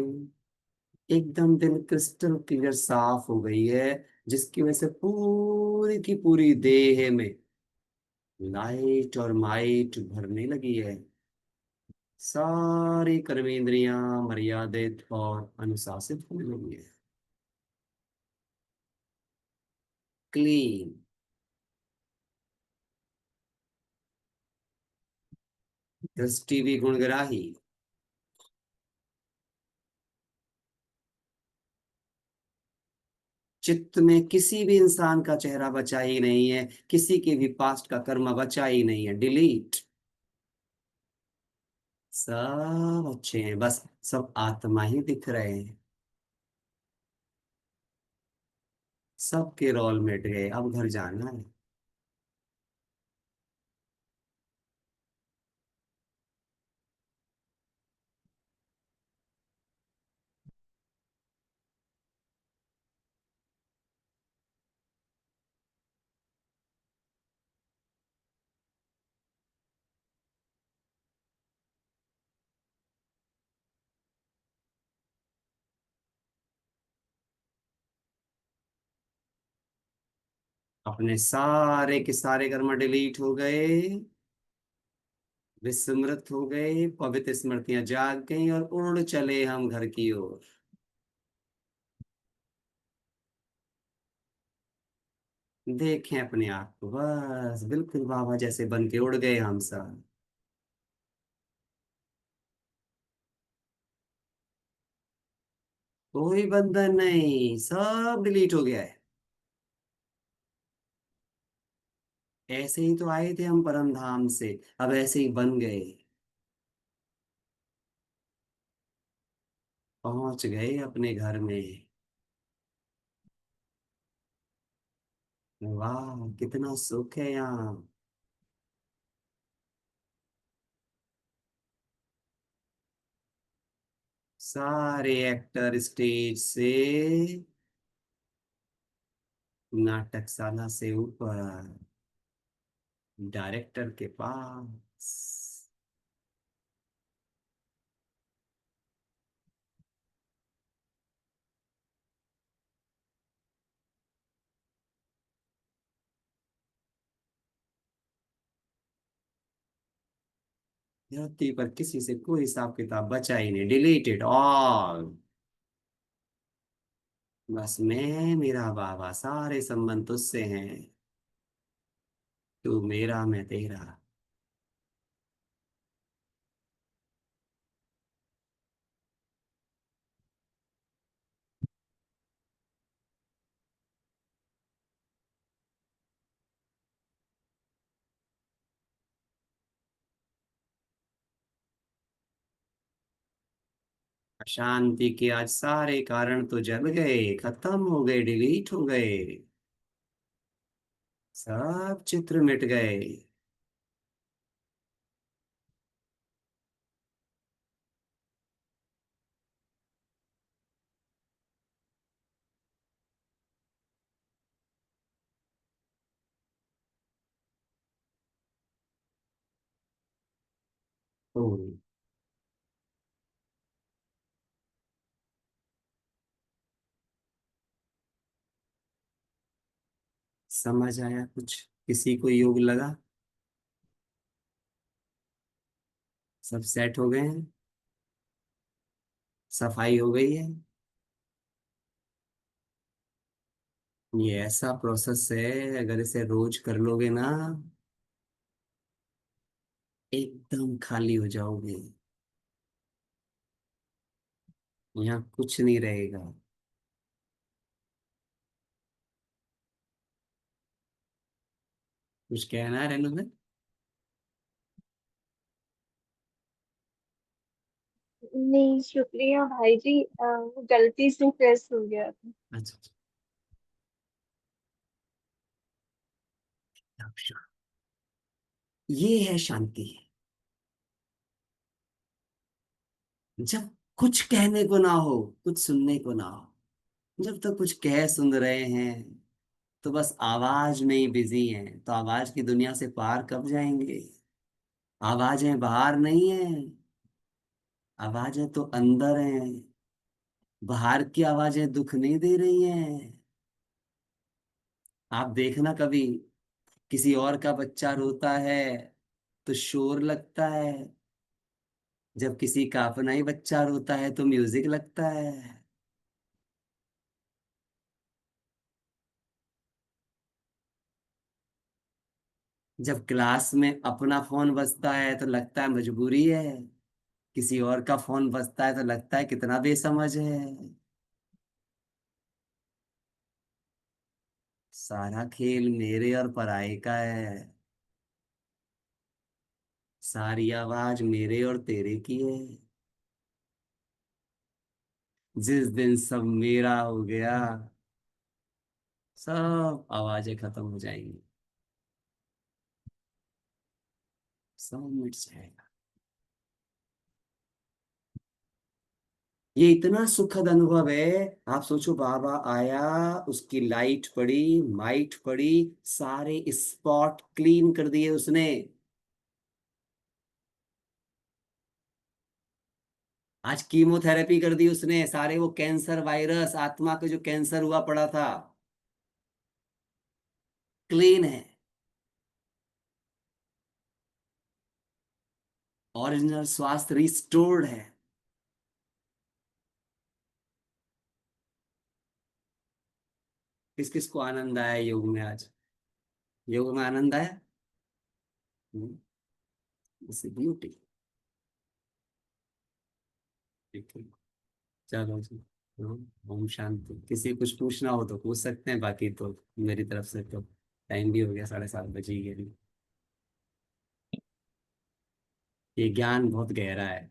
एकदम दिल क्रिस्टल क्लियर साफ हो गई है, जिसकी वजह से पूरी की पूरी देह में लाइट और माइट भरने लगी है। सारी कर्मेंद्रियां मर्यादित और अनुशासित होने लगी है। क्लीन, दृष्टि भी गुणग्राही, चित्त में किसी भी इंसान का चेहरा बचा ही नहीं है, किसी के भी पास्ट का कर्म बचा ही नहीं है, डिलीट। सब अच्छे हैं, बस सब आत्मा ही दिख रहे हैं। सबके रोल मिट गए, अब घर जाना है। अपने सारे के सारे कर्म डिलीट हो गए, विस्मृत हो गए, पवित्र स्मृतियां जाग गई और उड़ चले हम घर की ओर। देखें अपने आप को, बस बिल्कुल बाबा जैसे बन के उड़ गए हम सब। कोई बंधन नहीं, सब डिलीट हो गया है। ऐसे ही तो आए थे हम परम धाम से, अब ऐसे ही बन गए। पहुंच गए अपने घर में। वाह कितना सुख है यहाँ। सारे एक्टर स्टेज से, नाटकशाला से ऊपर, डायरेक्टर के पास। धरती पर किसी से कोई हिसाब किताब बचा ही नहीं, डिलीटेड ऑल। बस मैं मेरा बाबा, सारे संबंध तुझसे हैं। तू मेरा मैं तेरा। अशांति के आज सारे कारण तो जल गए, खत्म हो गए, डिलीट हो गए। सब चित्र मिट गए। ओ, समझ आया कुछ? किसी को योग लगा? सब सेट हो गए हैं, सफाई हो गई है। ये ऐसा प्रोसेस है, अगर इसे रोज कर लोगे ना, एकदम खाली हो जाओगे। यहाँ कुछ नहीं रहेगा। कुछ कहना है रेनू में? नहीं शुक्रिया भाई जी, गलती से प्रेस हो गया था। अच्छा अच्छा। ये है शांति। जब कुछ कहने को ना हो, कुछ सुनने को ना हो, जब तक कुछ कह सुन रहे हैं तो बस आवाज में ही बिजी हैं, तो आवाज की दुनिया से पार कब जाएंगे? आवाजें बाहर नहीं है, आवाजें तो अंदर हैं। बाहर की आवाजें दुख नहीं दे रही हैं। आप देखना कभी, किसी और का बच्चा रोता है तो शोर लगता है, जब किसी का अपना ही बच्चा रोता है तो म्यूजिक लगता है। जब क्लास में अपना फोन बजता है तो लगता है मजबूरी है, किसी और का फोन बजता है तो लगता है कितना बेसमझ है। सारा खेल मेरे और पराये का है, सारी आवाज मेरे और तेरे की है। जिस दिन सब मेरा हो गया, सब आवाजें खत्म हो जाएंगी, सब मिट जाएगा। ये इतना सुखद अनुभव है। आप सोचो, बाबा आया, उसकी लाइट पड़ी, माइट पड़ी, सारे स्पॉट क्लीन कर दिए उसने। आज कीमोथेरेपी कर दी उसने, सारे वो कैंसर वायरस, आत्मा का जो कैंसर हुआ पड़ा था, क्लीन है। ओरिजिनल स्वास्थ्य रिस्टोर्ड है। किस किस को आनंद आया योग में आज? योग में आनंद आया? ब्यूटी। ठीक है, चलो जी। हाँ, ओम शांति। किसी को कुछ पूछना हो तो पूछ सकते हैं, बाकी तो मेरी तरफ से तो टाइम भी हो गया, 7:30 ही है। ये ज्ञान बहुत गहरा है।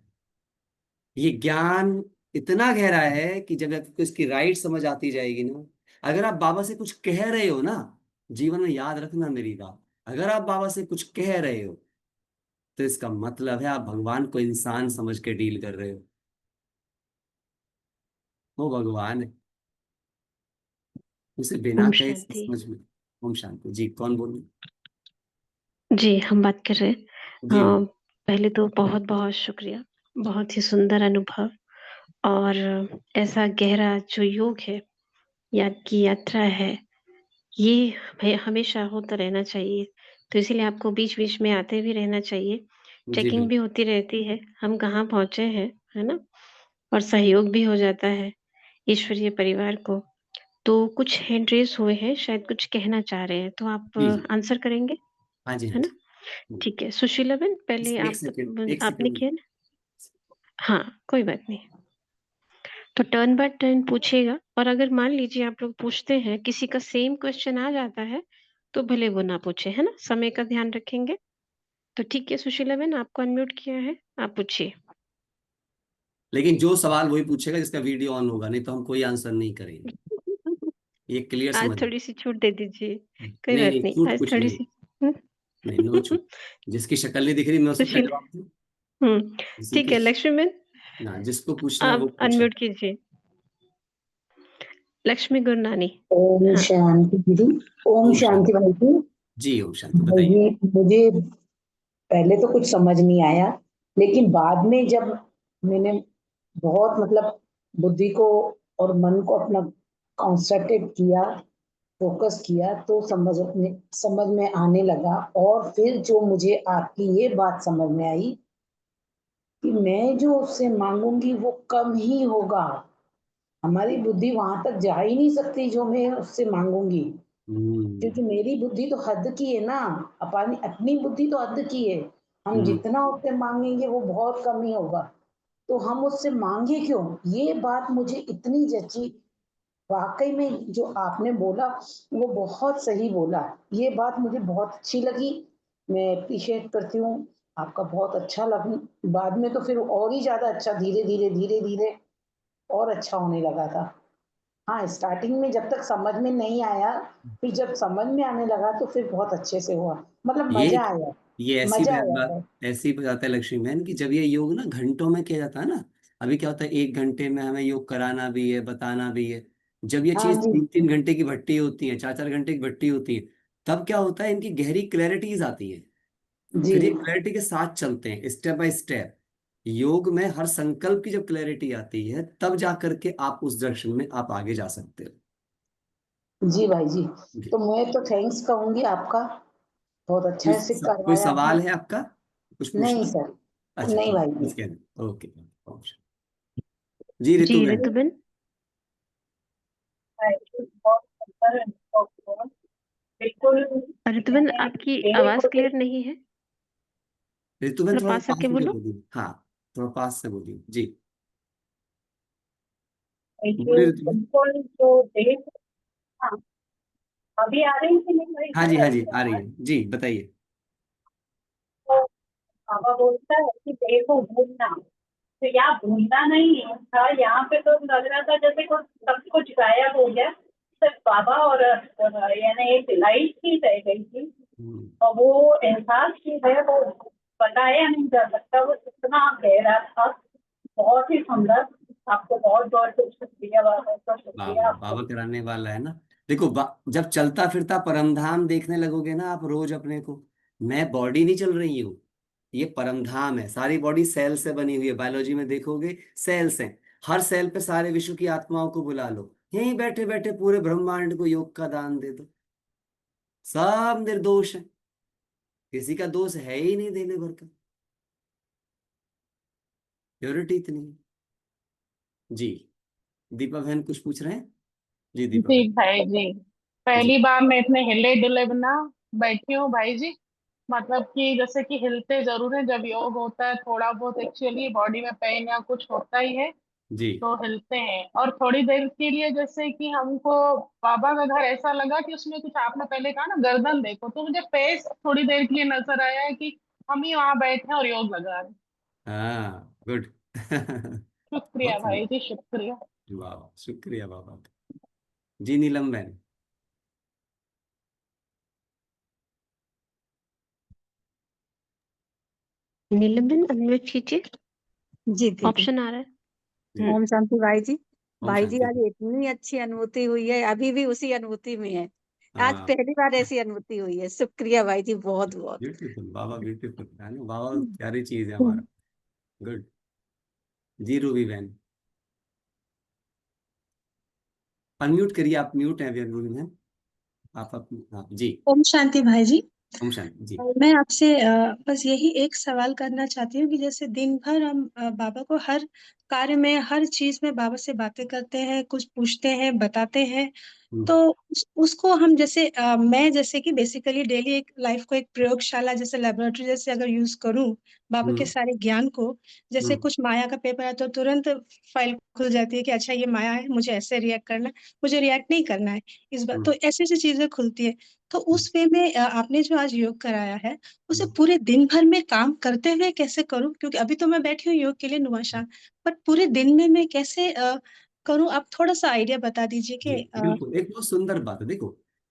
ये ज्ञान इतना गहरा है कि जब आपको इसकी राइट समझ आती जाएगी ना, अगर आप बाबा से कुछ कह रहे हो ना, जीवन में याद रखना मेरी बात, अगर आप बाबा से कुछ कह रहे हो तो इसका मतलब है आप भगवान को इंसान समझ के डील कर रहे हो। वो भगवान है, उसे बिना ओम कहे शांति। समझ में। ओम शांति जी। कौन बोल रहे? जी, हम बात कर रहे हैं। जी मैम। पहले तो बहुत बहुत शुक्रिया। बहुत ही सुंदर अनुभव। और ऐसा गहरा जो योग है, याद की यात्रा है, ये हमेशा होता रहना चाहिए। तो इसीलिए आपको बीच बीच में आते भी रहना चाहिए। जी चेकिंग भी बिल्कुल। होती रहती है, हम कहाँ पहुंचे हैं, है ना। और सहयोग भी हो जाता है ईश्वरीय परिवार को। तो कुछ हैंड रेस हुए हैं, शायद कुछ कहना चाह रहे हैं, तो आप जी जी। आंसर करेंगे, हाँ जी, हाँ है ना। जी। ठीक है, सुशीला बेन, पहले एक आप, सेकेंड, एक आपने सेकेंड। किया ना। हाँ, कोई बात नहीं। तो टर्न बाय टर्न पूछेगा, और अगर मान लीजिए आप लोग पूछते हैं, किसी का सेम क्वेश्चन आ जाता है, तो भले वो ना पूछे, है ना, समय का ध्यान रखेंगे। तो ठीक है सुशीला बेन, आपको अनम्यूट किया है, आप पूछिए। लेकिन जो सवाल वही पूछेगा जिसका वीडियो ऑन होगा, नहीं तो हम कोई आंसर नहीं करेंगे। ये क्लियर आज समझ लो। थोड़ी सी छूट दे दीजिए। कोई नहीं बात नहीं, नहीं, छूट आज कुछ थोड़ी नहीं। सी। नहीं, नो छूट। जिसकी शक्ल नहीं दिख रही मैं उसको क्या सुशील, जवाब दूं? किसी ठीक की है, लक्ष्मी बेन, ना, जिसको पूछना है वो आप पूछे। अनम्यूट कीजिए। लक्ष्मी गुरनानी। ओम हाँ। शांति दीदी। ओम ओम शांति शांति। भाई जी। जी ओम शांति, भाई बताइए। जी, मुझे पहले तो कुछ समझ नहीं आया, लेकिन बाद में जब मैंने बहुत मतलब बुद्धि को और मन को अपना कॉन्सेंट्रेट किया, फोकस किया, तो समझ में आने लगा। और फिर जो मुझे आपकी ये बात समझ में आई कि मैं जो उससे मांगूंगी वो कम ही होगा। हमारी बुद्धि वहां तक जा ही नहीं सकती जो मैं उससे मांगूंगी, हम्म। क्योंकि मेरी बुद्धि तो हद की है ना। अपनी अपनी बुद्धि तो हद की है। हम हम्म। जितना उससे मांगेंगे वो बहुत कम ही होगा। तो हम उससे मांगे क्यों? ये बात मुझे इतनी जची। वाकई में जो आपने बोला वो बहुत सही बोला। ये बात मुझे बहुत अच्छी लगी। मैं अप्रिशिएट करती हूँ। आपका बहुत अच्छा लग। बाद में तो फिर और ही ज्यादा अच्छा, धीरे धीरे धीरे धीरे और अच्छा होने लगा था। हाँ, स्टार्टिंग में जब तक समझ में नहीं आया, फिर जब समझ में आने लगा तो फिर बहुत अच्छे से हुआ। मतलब ये मजा आया। ये ऐसी मजा बात आया बात था। ऐसी बात है लक्ष्मी बहन, कि जब ये योग ना घंटों में किया जाता है ना, अभी क्या होता है 1 घंटे में हमें योग कराना भी है, बताना भी है। जब ये हाँ चीज जी। 3-3 घंटे की भट्टी होती है, 4-4 घंटे की भट्टी होती है, तब क्या होता है, इनकी गहरी क्लैरिटीज आती है। जी। फिर ये क्लैरिटी के साथ चलते हैं, स्टेप बाय स्टेप। योग में हर संकल्प की जब क्लैरिटी आती है, तब जा करके आप उस डायरेक्शन में आप आगे जा सकते हो। जी भाई जी। जी। तो मैं तो थैंक्स कहूंगी आपका। बहुत अच्छा से कोई करवाया आपने। सवाल है आपका? कुछ नहीं पूछना? सर। अच्छा नहीं ठीक, भाई जी। इसके ओके। जी जी ऋतु बहन। ऋतुबेन। बहुत सुंदर अनुभव हुआ। बिल्कुल। ऋतुबेन, मैंने आपकी मेरे आवाज को तो क्लियर नहीं है, ऋतु बहन थोड़ा थोड़ा पास पास आके होके बोलो। बोलिए, हाँ, थोड़ा पास से बोलिए जी। ये बोलिए ऋतु बहन। बिल्कुल जो देश था, अभी आ रही थी नहीं भाई? हाँ जी, हाँ जी, आ रही है जी, बताइए। तो पापा बोलता है कि देखो भूलना, तो यहाँ भूलना नहीं था, यहाँ पे तो लग रहा था जैसे कुछ सब कुछ गायब हो गया, सिर्फ बाबा और यानी एक लाइट ही रह गई थी। और वो एहसास की है वो बताया नहीं जा सकता, वो कितना गहरा था, बहुत ही सुंदर। आपको बहुत बहुत शुक्रिया बाबा का, शुक्रिया बाबा आपको। बाबा कराने वाला है ना। देखो जब चलता फिरता परमधाम देखने लगोगे ना आप रोज अपने को, मैं बॉडी नहीं चल रही हूँ, ये परमधाम है। सारी बॉडी सेल से बनी हुई है, बायोलॉजी में देखोगे सेल्स हैं। हर सेल पे सारे विश्व की आत्माओं को बुला लो, यहीं बैठे बैठे पूरे ब्रह्मांड को योग का दान दे दो। सब निर्दोष है, किसी का दोष है ही नहीं देने भर का। प्योरिटी इतनी है जी। दीपा बहन कुछ पूछ रहे हैं? जी दीपा जी बहन। भाई जी, जी। पहली बार मैं इतने हिले डुले बिना बैठी हूँ भाई जी। मतलब कि जैसे कि हिलते जरूर है जब योग होता है, थोड़ा बहुत एक्चुअली बॉडी में पेन या कुछ होता ही है जी। तो हिलते हैं। और थोड़ी देर के लिए जैसे कि हमको बाबा का घर ऐसा लगा कि उसमें कुछ, आपने पहले कहा ना गर्दन देखो, तो मुझे फेस थोड़ी देर के लिए नजर आया है कि हम ही वहां बैठे हैं और योग लगा रहे हैं। हाँ, गुड। शुक्रिया बहुत भाई सुंदर। जी, शुक्रिया। वाह, शुक्रिया बाबा का। जी नीलम बहन। नीलम अनम्यूट कीजिए, जी दीदी। ऑप्शन आ रहा है। जी। ओम शांति भाई जी। ओम भाई जी शांति। आज इतनी अच्छी अनुभूति हुई है, अभी भी उसी अनुभूति में है। आज हाँ, पहली बार ऐसी अनुभूति हुई है, शुक्रिया भाई जी, बहुत बहुत। ब्यूटीफुल बाबा, ब्यूटीफुल है ना बाबा, प्यारी चीज है हमारा। गुड। जी रूबी बहन, अनम्यूट करिए, आप म्यूट हैं अभी रूबी बहन। हाँ जी। ओम शांति भाई जी। ओम शांति जी। मैं आपसे बस यही एक सवाल करना चाहती हूँ कि जैसे दिन भर हम बाबा को हर कार्य में, हर चीज में बाबा से बातें करते हैं, कुछ पूछते हैं, बताते हैं। तो उसको हम जैसे मैं जैसे कि बेसिकली डेली एक लाइफ को एक प्रयोगशाला जैसे लेबोरेटरी जैसे अगर यूज करूं बाबा के हम्म। सारे ज्ञान को, जैसे हम्म। कुछ माया का पेपर है तो तुरंत फाइल खुल जाती है कि अच्छा ये माया है, मुझे ऐसे रिएक्ट करना है, मुझे रिएक्ट नहीं करना है इस बार, तो हम्म। ऐसी ऐसी चीजें खुलती है। तो हम्म। उस वे में आपने जो आज योग कराया है उसे हम्म। पूरे दिन भर में काम करते हुए कैसे करूं, क्योंकि अभी तो मैं बैठी हूँ योग के लिए नुमाशान, पर पूरे दिन में मैं कैसे करूं, आप थोड़ा सा आइडिया बता दीजिए जी कि बिल्कुल, एक बहुत सुंदर बात है। देखो,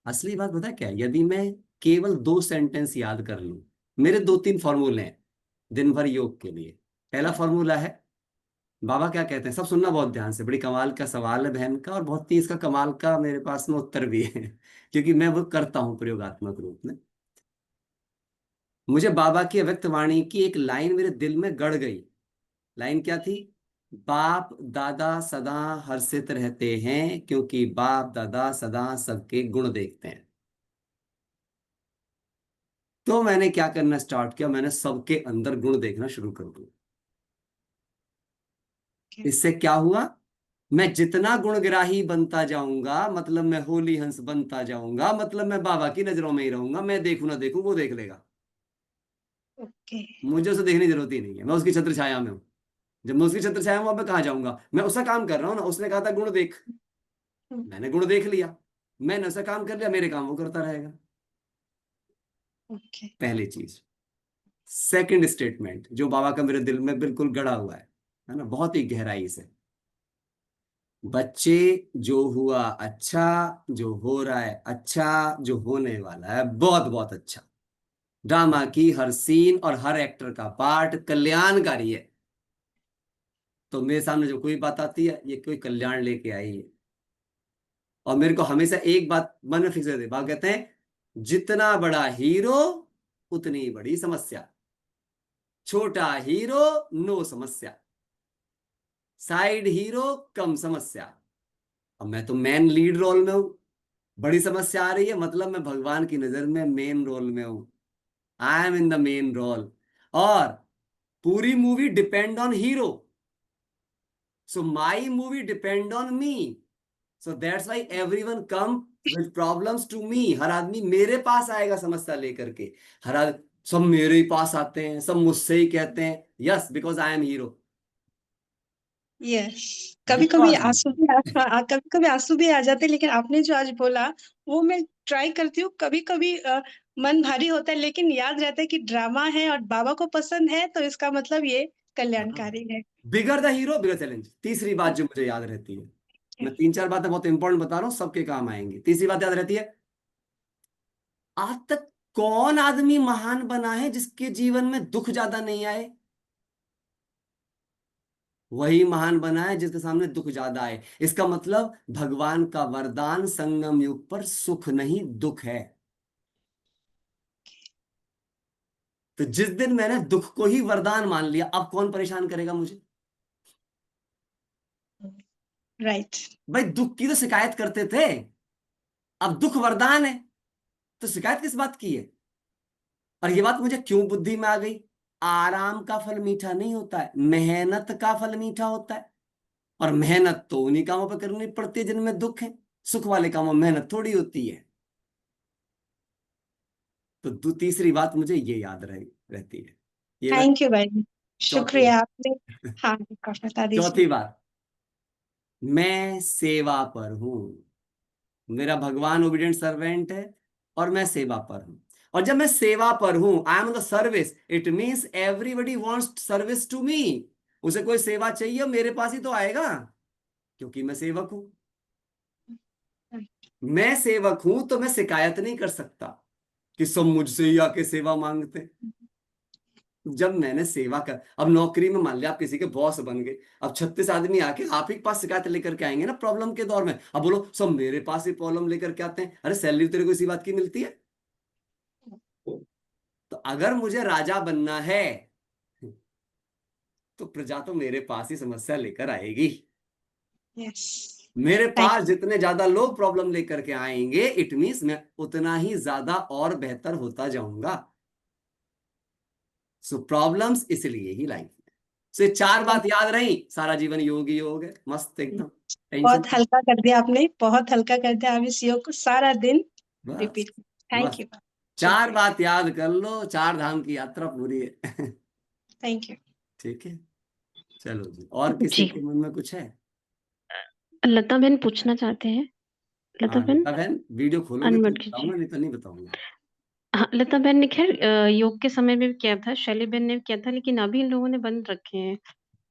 असली बात पता है क्या है? यदि मैं केवल 2 सेंटेंस याद कर लूं, मेरे 2-3 फॉर्मूले हैं दिन भर योग के लिए। पहला फॉर्मूला है, बाबा क्या कहते हैं, सब सुनना बहुत ध्यान से, बड़ी कमाल का सवाल है बहन का, और बहुत ही इसका कमाल का मेरे पास में उत्तर भी है क्योंकि मैं वो करता हूँ प्रयोगात्मक रूप में। मुझे बाबा की अव्यक्त वाणी की एक लाइन मेरे दिल में गड़ गई। लाइन क्या थी? बाप दादा सदा हर्षित रहते हैं क्योंकि बाप दादा सदा सबके गुण देखते हैं। तो मैंने क्या करना स्टार्ट किया, मैंने सबके अंदर गुण देखना शुरू कर दिया। इससे क्या हुआ? मैं जितना गुणग्राही बनता जाऊंगा, मतलब मैं होली हंस बनता जाऊंगा, मतलब मैं बाबा की नजरों में ही रहूंगा। मैं देखूं ना देखूं, वो देख लेगा। ओके। मुझे उसे देखने की जरूरत ही नहीं है, मैं उसकी छत्र छाया में हूँ। जब मैं उसकी छत्र छाया में, वहां पे कहाँ जाऊंगा? मैं उसका काम कर रहा हूँ ना, उसने कहा था गुण देख, मैंने गुण देख लिया, मैंने उसका काम कर लिया, मेरे काम वो करता रहेगा। ओके। पहली चीज। सेकंड स्टेटमेंट जो बाबा का मेरे दिल में बिल्कुल गड़ा हुआ है ना, बहुत ही गहराई से, बच्चे, जो हुआ अच्छा, जो हो रहा है अच्छा, जो होने वाला है बहुत बहुत अच्छा। ड्रामा की हर सीन और हर एक्टर का पार्ट कल्याणकारी है। तो मेरे सामने जो कोई बात आती है, ये कोई कल्याण लेके आई है। और मेरे को हमेशा एक बात मन में फिक्स रहती है, बाबा कहते हैं जितना बड़ा हीरो उतनी बड़ी समस्या, छोटा हीरो नो समस्या, साइड हीरो कम समस्या। अब मैं तो मेन लीड रोल में हूं, बड़ी समस्या आ रही है, मतलब मैं भगवान की नजर में मेन रोल में हूं। I am in the main role. और पूरी movie depend on hero, so my movie depend on me. So that's why everyone come with problems to me. हर आदमी मेरे पास आएगा समस्या लेकर के। सब मेरे ही पास आते हैं, सब मुझसे ही कहते हैं, yes because I am hero. Yes, कभी देखो कभी आजमा आंसू भी कभी कभी आंसू भी आ जाते हैं, लेकिन आपने जो आज बोला वो मैं ट्राई करती हूँ। कभी कभी मन भारी होता है, लेकिन याद रहता है कि ड्रामा है और बाबा को पसंद है, तो इसका मतलब ये कल्याणकारी है। Bigger the hero bigger challenge. तीसरी बात जो मुझे याद रहती है, मैं 3-4 बातें बहुत इंपॉर्टेंट बता रहा हूँ, सबके काम आएंगी। तीसरी बात याद रहती है, आज तक कौन आदमी महान बना है जिसके जीवन में दुख ज्यादा नहीं आए? वही महान बना है जिसके सामने दुख ज्यादा आए। इसका मतलब भगवान का वरदान संगम युग पर सुख नहीं दुख है। तो जिस दिन मैंने दुख को ही वरदान मान लिया, अब कौन परेशान करेगा मुझे? राइट। भाई दुख की तो शिकायत करते थे, अब दुख वरदान है, तो शिकायत किस बात की है? और ये बात मुझे क्यों बुद्धि में आ गई? आराम का फल मीठा नहीं होता है, मेहनत का फल मीठा होता है। और मेहनत तो उन्हीं कामों पर करनी पड़ती है जिनमें दुख है, सुख वाले कामों में मेहनत थोड़ी होती है। तो तीसरी बात मुझे ये याद रहती है। ये मैं थैंक यू भाई, चौथी शुक्रिया बात। आपने। हाँ, बता दीजिए। चौथी बात, मैं सेवा पर हूं। मेरा भगवान ओबिडिएंट सर्वेंट है और मैं सेवा पर हूं। और जब मैं सेवा पर हूं, I am on the service, it means everybody wants service to me. उसे कोई सेवा चाहिए मेरे पास ही तो आएगा, क्योंकि मैं सेवक हूं। मैं सेवक हूं तो मैं शिकायत नहीं कर सकता कि सब मुझसे ही आके सेवा मांगते। जब मैंने सेवा कर, अब नौकरी में मान लिया आप किसी के बॉस बन गए, अब 36 आदमी आके आप ही के पास शिकायत लेकर के आएंगे ना प्रॉब्लम के दौर में। अब बोलो सब मेरे पास ही प्रॉब्लम लेकर के आते हैं, अरे सैलरी तेरे को इसी बात की मिलती है। तो अगर मुझे राजा बनना है तो प्रजा तो मेरे पास ही समस्या लेकर आएगी। यस, मेरे थैंक पास जितने ज्यादा लोग प्रॉब्लम लेकर के आएंगे, इट मीन्स मैं उतना ही ज्यादा और बेहतर होता जाऊंगा। सो प्रॉब्लम्स इसलिए ही लाइफ में। सो ये 4 बात याद रही, सारा जीवन योग ही योग है, मस्त यू। एकदम, टेंशन। बहुत हल्का कर दिया आपने, बहुत हल्का कर दिया। आप इस योग को सारा दिन बस रिपीट। थैंक बस यू। 4 शुक्रिया। बात याद कर लो, 4 धाम की यात्रा पूरी है। Thank you. ठीक है, चलो जी। और किसी जी, के मन में कुछ है? लता बहन पूछना चाहते हैं। लता हाँ बहन लता बहन, वीडियो खोलोगे तो अनम्यूट कीजिए। बताऊंगा, नहीं तो नहीं बताऊंगा। हाँ, लता बहन ने खैर योग के समय में भी किया था, शैली बहन ने भी किया था, लेकिन अभी इन लोगों ने बंद रखे हैं।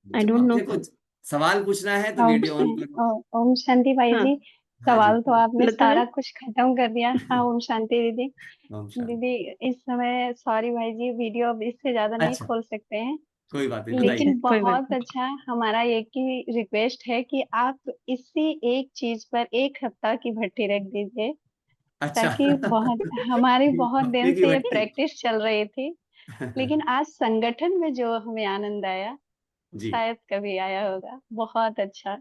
आई डोंट अब नो। देखो, सवाल पूछना है तो ओम वीडियो ऑन करो। ओम शांति भाई हाँ, जी। हाँ जी, सवाल तो आपने लता सारा बहन। कुछ खत्म कर दिया। हाँ ओम शांति दीदी। ओम शांति। दीदी इस समय सॉरी भाई जी, वीडियो अब इससे ज्यादा नहीं अच्छा, खोल सकते हैं। कोई बात नहीं, ठीक है, लेकिन बताइए। कोई बात बहुत नहीं। अच्छा, हमारा एक ही रिक्वेस्ट है कि आप इसी एक चीज पर 1 हफ्ता की भट्टी रख दीजिए, अच्छा। ताकि बहुत हमारी बहुत हफ्ते दिन की से ये भट्टी। प्रैक्टिस चल रही थी। लेकिन आज संगठन में जो हमें आनंद आया, जी, शायद कभी आया होगा। बहुत अच्छा।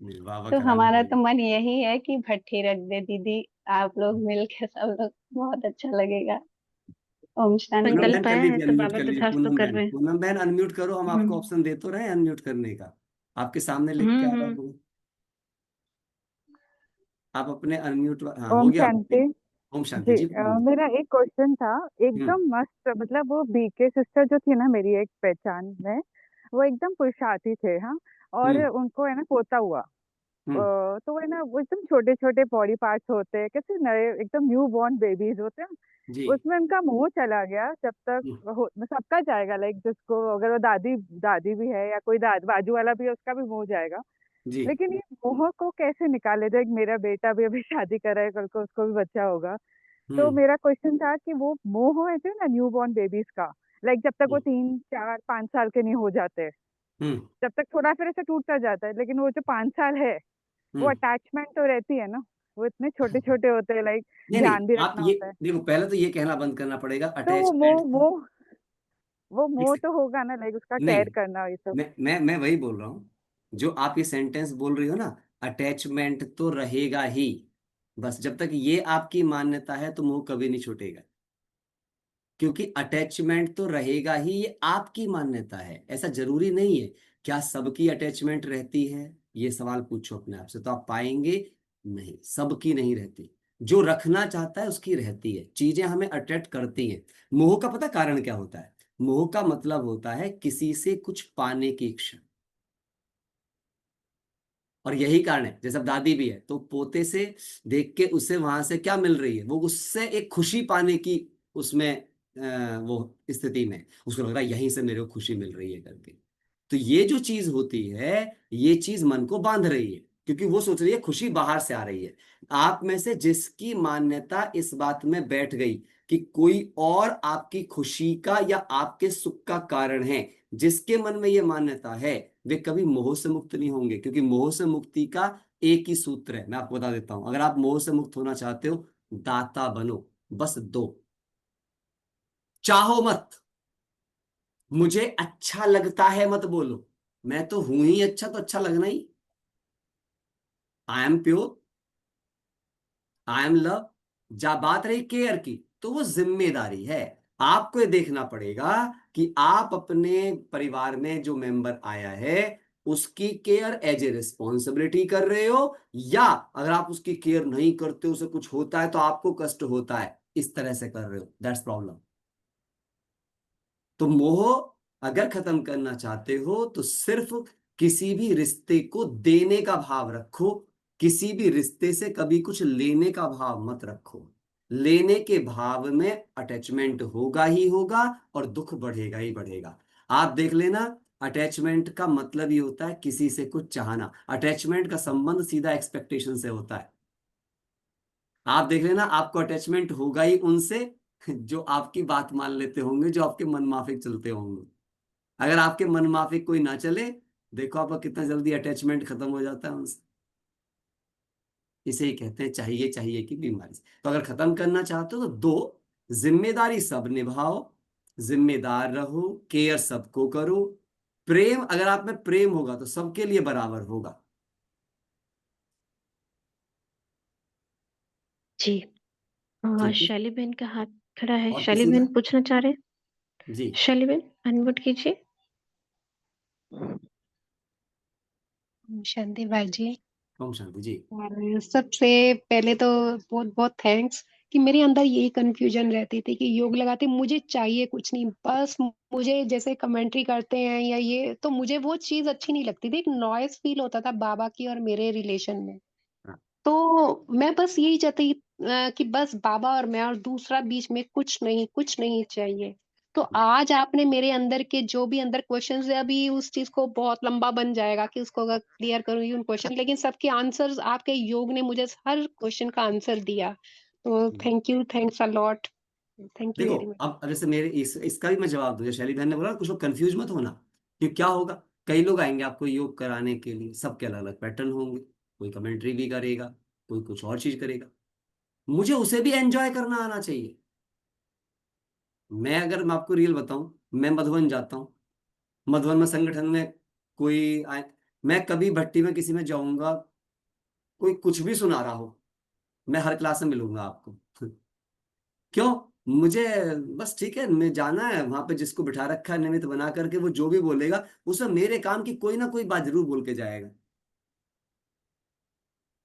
नहीं, वाह तो कराने हमारा तो वाली। मन यही है कि भट्टी रख दे दीदी, आप लोग मिल के सब लोग, बहुत अच्छा लगेगा। ओम शांति पूनम दी। संकल्प बहन कर आया है लीजिए, तो अनम्यूट बाबा कर लीजिए। तथास्तु तो पूनम कर बहन, रहे हैं। पूनम बहन अनम्यूट करो, हम आपको हम्म ऑप्शन दे तो रहे हैं अनम्यूट करने का। आपके सामने लिख के आ रहा हम्म। हूँ, आप अपने अनम्यूट, हाँ हो ओम गया। शांति ओम शांति जी। जी, बोलिए। मेरा एक क्वेश्चन था। हम्म एकदम मस्त, मतलब वो बीके सिस्टर जो थी ना मेरी एक पहचान में, वो एकदम पुरुषार्थी थे। हाँ, और हम्म उनको है ना पोता हुआ। हम्म तो वो है ना, वो एकदम छोटे छोटे बॉडी पार्ट्स होते हैं, कैसे नए एकदम न्यू बॉर्न बेबीज होते हैं। जी। उसमें उनका मुंह चला गया। जब तक हम्म, सबका जाएगा, लाइक जिसको अगर वो दादी दादी भी है या कोई बाजू वाला भी है, उसका भी मुंह जाएगा। जी। लेकिन ये मोह को कैसे निकाले जाए? मेरा बेटा भी अभी शादी कर रहा है, कल को उसको भी बच्चा होगा। तो हम्म मेरा क्वेश्चन था कि वो मोह है जो ना न्यू बॉर्न बेबीज का, लाइक जब तक वो हम्म 3 4 5 साल के नहीं हो जाते, हम्म जब तक थोड़ा फिर ऐसे टूटता जाता है, लेकिन वो जो 5 साल है, वो हम्म। अटैचमेंट तो रहती है ना। वो इतने छोटे छोटे होते हैं, लाइक नहीं नहीं, ध्यान भी आप रखना ये होता है। देखो, पहले तो ये कहना बंद करना पड़ेगा, तो वो मोह अटैचमेंट। मोह वो एक मोह सेकंड, तो होगा ना, लाइक उसका नहीं, केयर करना, ये सब। मैं वही बोल रहा हूँ जो आप ये सेंटेंस बोल रही हो ना, अटैचमेंट तो रहेगा ही। बस जब तक ये आपकी मान्यता है तो मोह कभी नहीं छूटेगा, क्योंकि अटैचमेंट तो रहेगा ही, ये आपकी मान्यता है, ऐसा जरूरी नहीं है। क्या सबकी अटैचमेंट रहती है? ये सवाल पूछो अपने आप से तो आप पाएंगे नहीं, सबकी नहीं रहती। जो रखना चाहता है उसकी रहती है, चीजें हमें अट्रैक्ट करती हैं। मोह का पता कारण क्या होता है? मोह का मतलब होता है किसी से कुछ पाने की इच्छा। और यही कारण है, जैसे अब दादी भी है तो पोते से देख के उसे वहां से क्या मिल रही है, वो उससे एक खुशी पाने की उसमें वो स्थिति में उसको लग रहा है यहीं से मेरे को खुशी मिल रही है करके। तो ये जो चीज होती है, ये चीज मन को बांध रही है, क्योंकि वो सोच रही है खुशी बाहर से आ रही है। आप में से जिसकी मान्यता इस बात में बैठ गई कि कोई और आपकी खुशी का या आपके सुख का कारण है, जिसके मन में ये मान्यता है, वे कभी मोह से मुक्त नहीं होंगे। क्योंकि मोह से मुक्ति का एक ही सूत्र है, मैं आपको बता देता हूं। अगर आप मोह से मुक्त होना चाहते हो, दाता बनो, बस दो, चाहो मत। मुझे अच्छा लगता है मत बोलो, मैं तो हूं ही अच्छा, तो अच्छा लगना ही। I am pure, I am love. जा बात रही केयर की, तो वो जिम्मेदारी है। आपको ये देखना पड़ेगा कि आप अपने परिवार में जो मेंबर आया है उसकी केयर एज ए रिस्पॉन्सिबिलिटी कर रहे हो, या अगर आप उसकी केयर नहीं करते, उसे कुछ होता है तो आपको कष्ट होता है, इस तरह से कर रहे हो। That's problem. तो मोह अगर खत्म करना चाहते हो तो सिर्फ किसी भी रिश्ते को देने का भाव रखो, किसी भी रिश्ते से कभी कुछ लेने का भाव मत रखो। लेने के भाव में अटैचमेंट होगा ही होगा और दुख बढ़ेगा ही बढ़ेगा। आप देख लेना, अटैचमेंट का मतलब ही होता है किसी से कुछ चाहना। अटैचमेंट का संबंध सीधा एक्सपेक्टेशन से होता है। आप देख लेना, आपको अटैचमेंट होगा ही उनसे जो आपकी बात मान लेते होंगे, जो आपके मन माफिक चलते होंगे। अगर आपके मन माफिक कोई ना चले, देखो आपका कितना जल्दी अटैचमेंट खत्म हो जाता है उनसे। इसे ही कहते हैं चाहिए चाहिए की बीमारी। तो अगर खत्म करना चाहते हो तो दो, जिम्मेदारी सब निभाओ, जिम्मेदार रहो, केयर सबको करो। प्रेम, अगर आप में प्रेम होगा तो सबके लिए बराबर होगा। जी। ठीक है। शैली बहन का हाथ खड़ा है, और शैली किसी का? बहन पूछना चाह रहे हैं। जी। शैली बहन अनम्यूट कीजिए। शांति बाजी। ओम शांति जी। और सबसे पहले तो बहुत बहुत थैंक्स कि मेरे अंदर यही कंफ्यूजन रहती थी कि योग लगाते मुझे चाहिए कुछ नहीं, बस मुझे जैसे कमेंट्री करते हैं या ये, तो मुझे वो चीज अच्छी नहीं लगती थी। एक नॉइस फील होता था बाबा की और मेरे रिलेशन में। हाँ। तो मैं बस यही चाहती कि बस बाबा और मैं, और दूसरा बीच में कुछ नहीं चाहिए। तो आज आपने मेरे अंदर के जो भी अंदर क्वेश्चंस है, अभी उस चीज को बहुत लंबा बन जाएगा कि उसको अगर क्लियर करूंगी उन क्वेश्चन, लेकिन सबके आंसर्स आपके योग ने मुझे हर क्वेश्चन का आंसर दिया। तो thank you, thanks a lot, thank you देखो, वेरी मच। अब जैसे मेरे इसका भी मैं जवाब दूंगा। शैली बहन ने बोला कुछ लोग कंफ्यूज मत होना, कि क्या होगा। कई लोग आएंगे आपको योग कराने के लिए, सबके अलग अलग पैटर्न होंगे। कोई कमेंट्री भी करेगा, कोई कुछ और चीज करेगा। मुझे उसे भी एंजॉय करना आना चाहिए। मैं आपको रियल बताऊं, मैं मधुबन जाता हूँ, मधुबन में संगठन में कोई आए, मैं कभी भट्टी में किसी में जाऊंगा, कोई कुछ भी सुना रहा हो, मैं हर क्लास में मिलूंगा आपको। क्यों? मुझे बस ठीक है, मैं जाना है वहां पे, जिसको बिठा रखा है निमित्त बना करके, वो जो भी बोलेगा उसमें मेरे काम की कोई ना कोई बात जरूर बोल के जाएगा।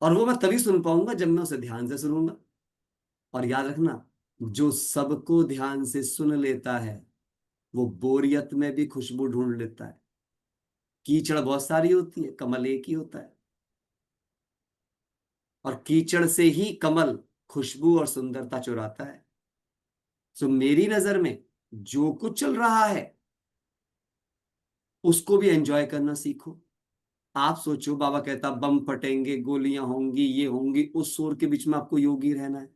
और वो मैं तभी सुन पाऊंगा जब मैं उसे ध्यान से सुनूंगा। और याद रखना, जो सबको ध्यान से सुन लेता है वो बोरियत में भी खुशबू ढूंढ लेता है। कीचड़ बहुत सारी होती है, कमल एक ही होता है। और कीचड़ से ही कमल खुशबू और सुंदरता चुराता है। सो मेरी नजर में जो कुछ चल रहा है उसको भी एंजॉय करना सीखो। आप सोचो, बाबा कहता बम फटेंगे, गोलियां होंगी, ये होंगी, उस शोर के बीच में आपको योगी रहना है।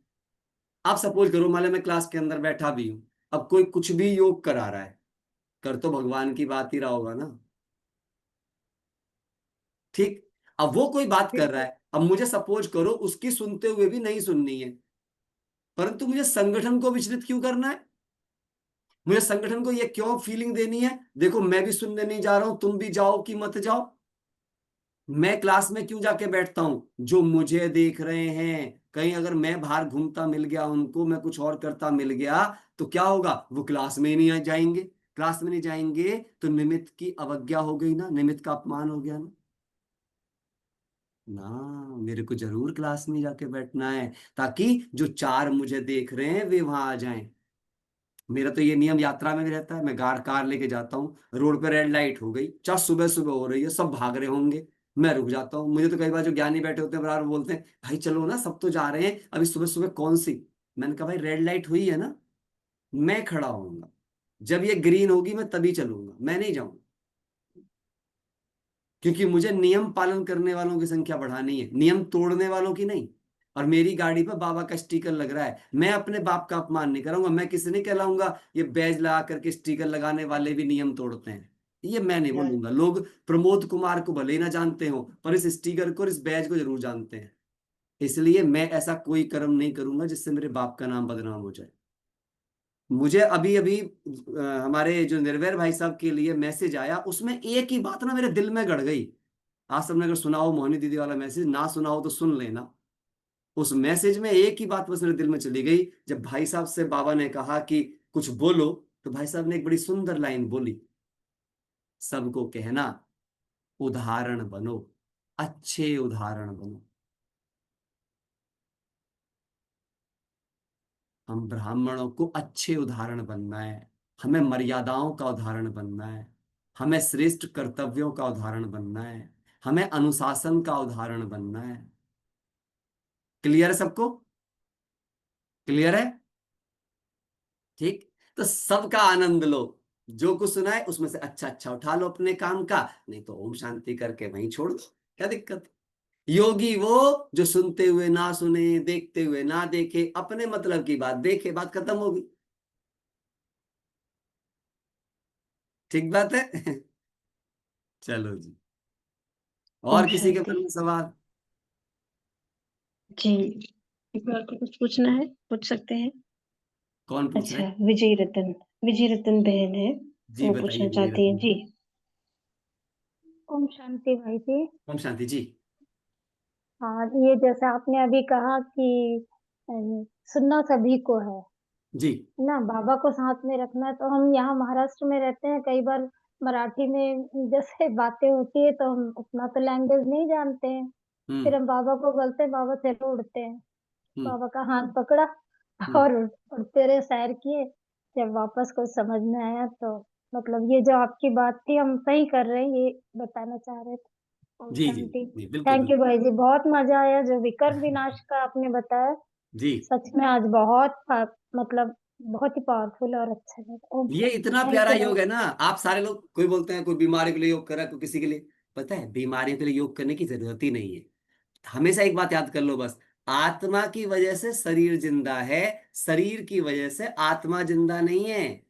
आप सपोज करो, मान लो मैं क्लास के अंदर बैठा भी हूं, अब कोई कुछ भी योग करा रहा है, कर तो भगवान की बात ही रहा होगा ना। ठीक। अब वो कोई बात कर रहा है, अब मुझे सपोज करो उसकी सुनते हुए भी नहीं सुननी है, परंतु मुझे संगठन को विचलित क्यों करना है? मुझे संगठन को ये क्यों फीलिंग देनी है, देखो मैं भी सुनने नहीं जा रहा हूं, तुम भी जाओ कि मत जाओ। मैं क्लास में क्यों जाके बैठता हूं? जो मुझे देख रहे हैं, कहीं अगर मैं बाहर घूमता मिल गया उनको, मैं कुछ और करता मिल गया, तो क्या होगा? वो क्लास में ही नहीं जाएंगे। क्लास में नहीं जाएंगे तो निमित्त की अवज्ञा हो गई ना, निमित्त का अपमान हो गया ना। ना, मेरे को जरूर क्लास में जाके बैठना है, ताकि जो चार मुझे देख रहे हैं वे वहां आ जाएं। मेरा तो ये नियम यात्रा में भी रहता है। मैं कार लेके जाता हूँ, रोड पे रेड लाइट हो गई, चाहे सुबह सुबह हो रही है, सब भाग रहे होंगे, मैं रुक जाता हूँ। मुझे तो कई बार जो ज्ञानी बैठे होते हैं बराबर बोलते हैं, भाई चलो ना, सब तो जा रहे हैं, अभी सुबह सुबह कौन सी। मैंने कहा भाई रेड लाइट हुई है ना, मैं खड़ा होऊंगा, जब ये ग्रीन होगी मैं तभी चलूंगा, मैं नहीं जाऊंगा, क्योंकि मुझे नियम पालन करने वालों की संख्या बढ़ानी है, नियम तोड़ने वालों की नहीं। और मेरी गाड़ी पर बाबा का स्टिकर लग रहा है, मैं अपने बाप का अपमान नहीं करूंगा, मैं किसी नहीं कहलाऊंगा ये बैज लगा करके स्टिकर लगाने वाले भी नियम तोड़ते हैं, ये मैं नहीं बोलूंगा। लोग प्रमोद कुमार को भले ही ना जानते हो, पर इस स्टिकर को और इस बैज को जरूर जानते हैं। इसलिए मैं ऐसा कोई कर्म नहीं करूंगा जिससे मेरे बाप का नाम बदनाम हो जाए। मुझे अभी अभी हमारे जो निर्वैर भाई साहब के लिए मैसेज आया, उसमें एक ही बात ना मेरे दिल में गड़ गई। आज सबने अगर सुना हो मोहिनी दीदी वाला मैसेज, ना सुना हो तो सुन लेना। उस मैसेज में एक ही बात बस मेरे दिल में चली गई। जब भाई साहब से बाबा ने कहा कि कुछ बोलो, तो भाई साहब ने एक बड़ी सुंदर लाइन बोली, सबको कहना उदाहरण बनो, अच्छे उदाहरण बनो। हम ब्राह्मणों को अच्छे उदाहरण बनना है, हमें मर्यादाओं का उदाहरण बनना है, हमें श्रेष्ठ कर्तव्यों का उदाहरण बनना है, हमें अनुशासन का उदाहरण बनना है। क्लियर है सबको? क्लियर है? ठीक, तो सबका आनंद लो, जो कुछ सुना है उसमें से अच्छा अच्छा उठा लो अपने काम का, नहीं तो ओम शांति करके वहीं छोड़ दो, क्या दिक्कत। योगी वो जो सुनते हुए ना सुने, देखते हुए ना देखे, अपने मतलब की बात देखे, बात खत्म होगी। ठीक बात है। चलो जी, ओम और किसी के शांति। मन में सवाल? जी, एक बार को कुछ पूछना है, पूछ सकते हैं। कौन पूछ अच्छा, रहे हैं? विजय रतन बहन है, जी वो बताइए पूछना विजय चाहती हैं रत्न। जी। ओम शांति भाई जी। ओम शांति जी। हाँ, ये जैसे आपने अभी कहा कि सुनना सभी को है जी ना, बाबा को साथ में रखना है। तो हम यहाँ महाराष्ट्र में रहते हैं, कई बार मराठी में जैसे बातें होती है तो हम उतना तो लैंग्वेज नहीं जानते हैं, फिर हम्म हम बाबा को बोलते हैं बाबा चलो उड़ते हैं, हम्म बाबा का हाथ पकड़ा हम्म और उड़ते रहे, सैर किए। जब वापस कुछ समझ में आया तो मतलब ये जो आपकी बात थी हम सही कर रहे हैं, ये बताना चाह रहे थे। ओम जी जी शांति। जी बिल्कुल थैंक यू बिल्कुल। भाई जी, बहुत मजा आया जो विकर्म विनाश का आपने बताया। जी, सच में आज बहुत मतलब बहुत ही पावरफुल और अच्छा लगा। ओम ये शांति। इतना थैंक प्यारा यू भाई। योग है ना। आप सारे लोग, कोई बोलते हैं कोई बीमारी के लिए योग करा, कोई किसी के लिए, पता है बीमारियों के लिए योग करने की जरूरत ही नहीं है। हमेशा एक बात याद कर लो बस, आत्मा की वजह से शरीर जिंदा है, शरीर की वजह से आत्मा जिंदा नहीं है।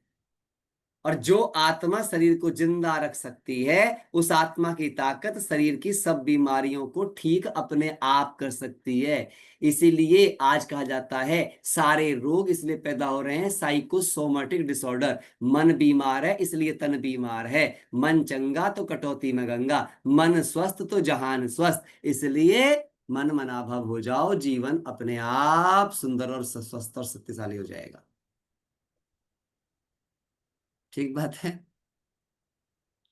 और जो आत्मा शरीर को जिंदा रख सकती है, उस आत्मा की ताकत शरीर की सब बीमारियों को ठीक अपने आप कर सकती है। इसीलिए आज कहा जाता है सारे रोग इसलिए पैदा हो रहे हैं साइकोसोमेटिक डिसऑर्डर। मन बीमार है इसलिए तन बीमार है, मन चंगा तो कटौती में गंगा, मन स्वस्थ तो जहान स्वस्थ। इसलिए मन मनाभव हो जाओ, जीवन अपने आप सुंदर और स्वस्थ और शक्तिशाली हो जाएगा। ठीक बात है।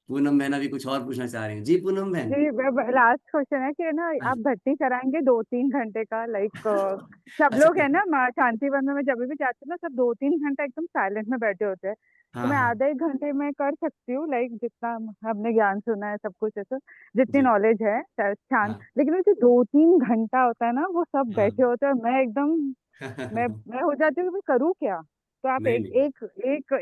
पूनम बहन अभी कुछ और पूछना चाह रही हैं? जी पूनम बहन। जी, लास्ट क्वेश्चन है कि ना हाँ आप जी। भर्ती कराएंगे 2-3 घंटे का, लाइक सब अच्छा लोग है ना शांति वन में जब भी जाते हैं ना, सब 2-3 घंटा एकदम साइलेंट में बैठे होते हैं। तो हाँ मैं हाँ आधा 1 घंटे में कर सकती हूँ, लाइक जितना हमने ज्ञान सुना है सब कुछ ऐसा, जितनी जी नॉलेज है शांत। हाँ लेकिन वो जो 2-3 घंटा होता है ना, वो सब हाँ। बैठे होते हैं, मैं एकदम मैं हो जाती हूँ कि मैं करूँ क्या। तो आप नहीं एक नहीं, एक एक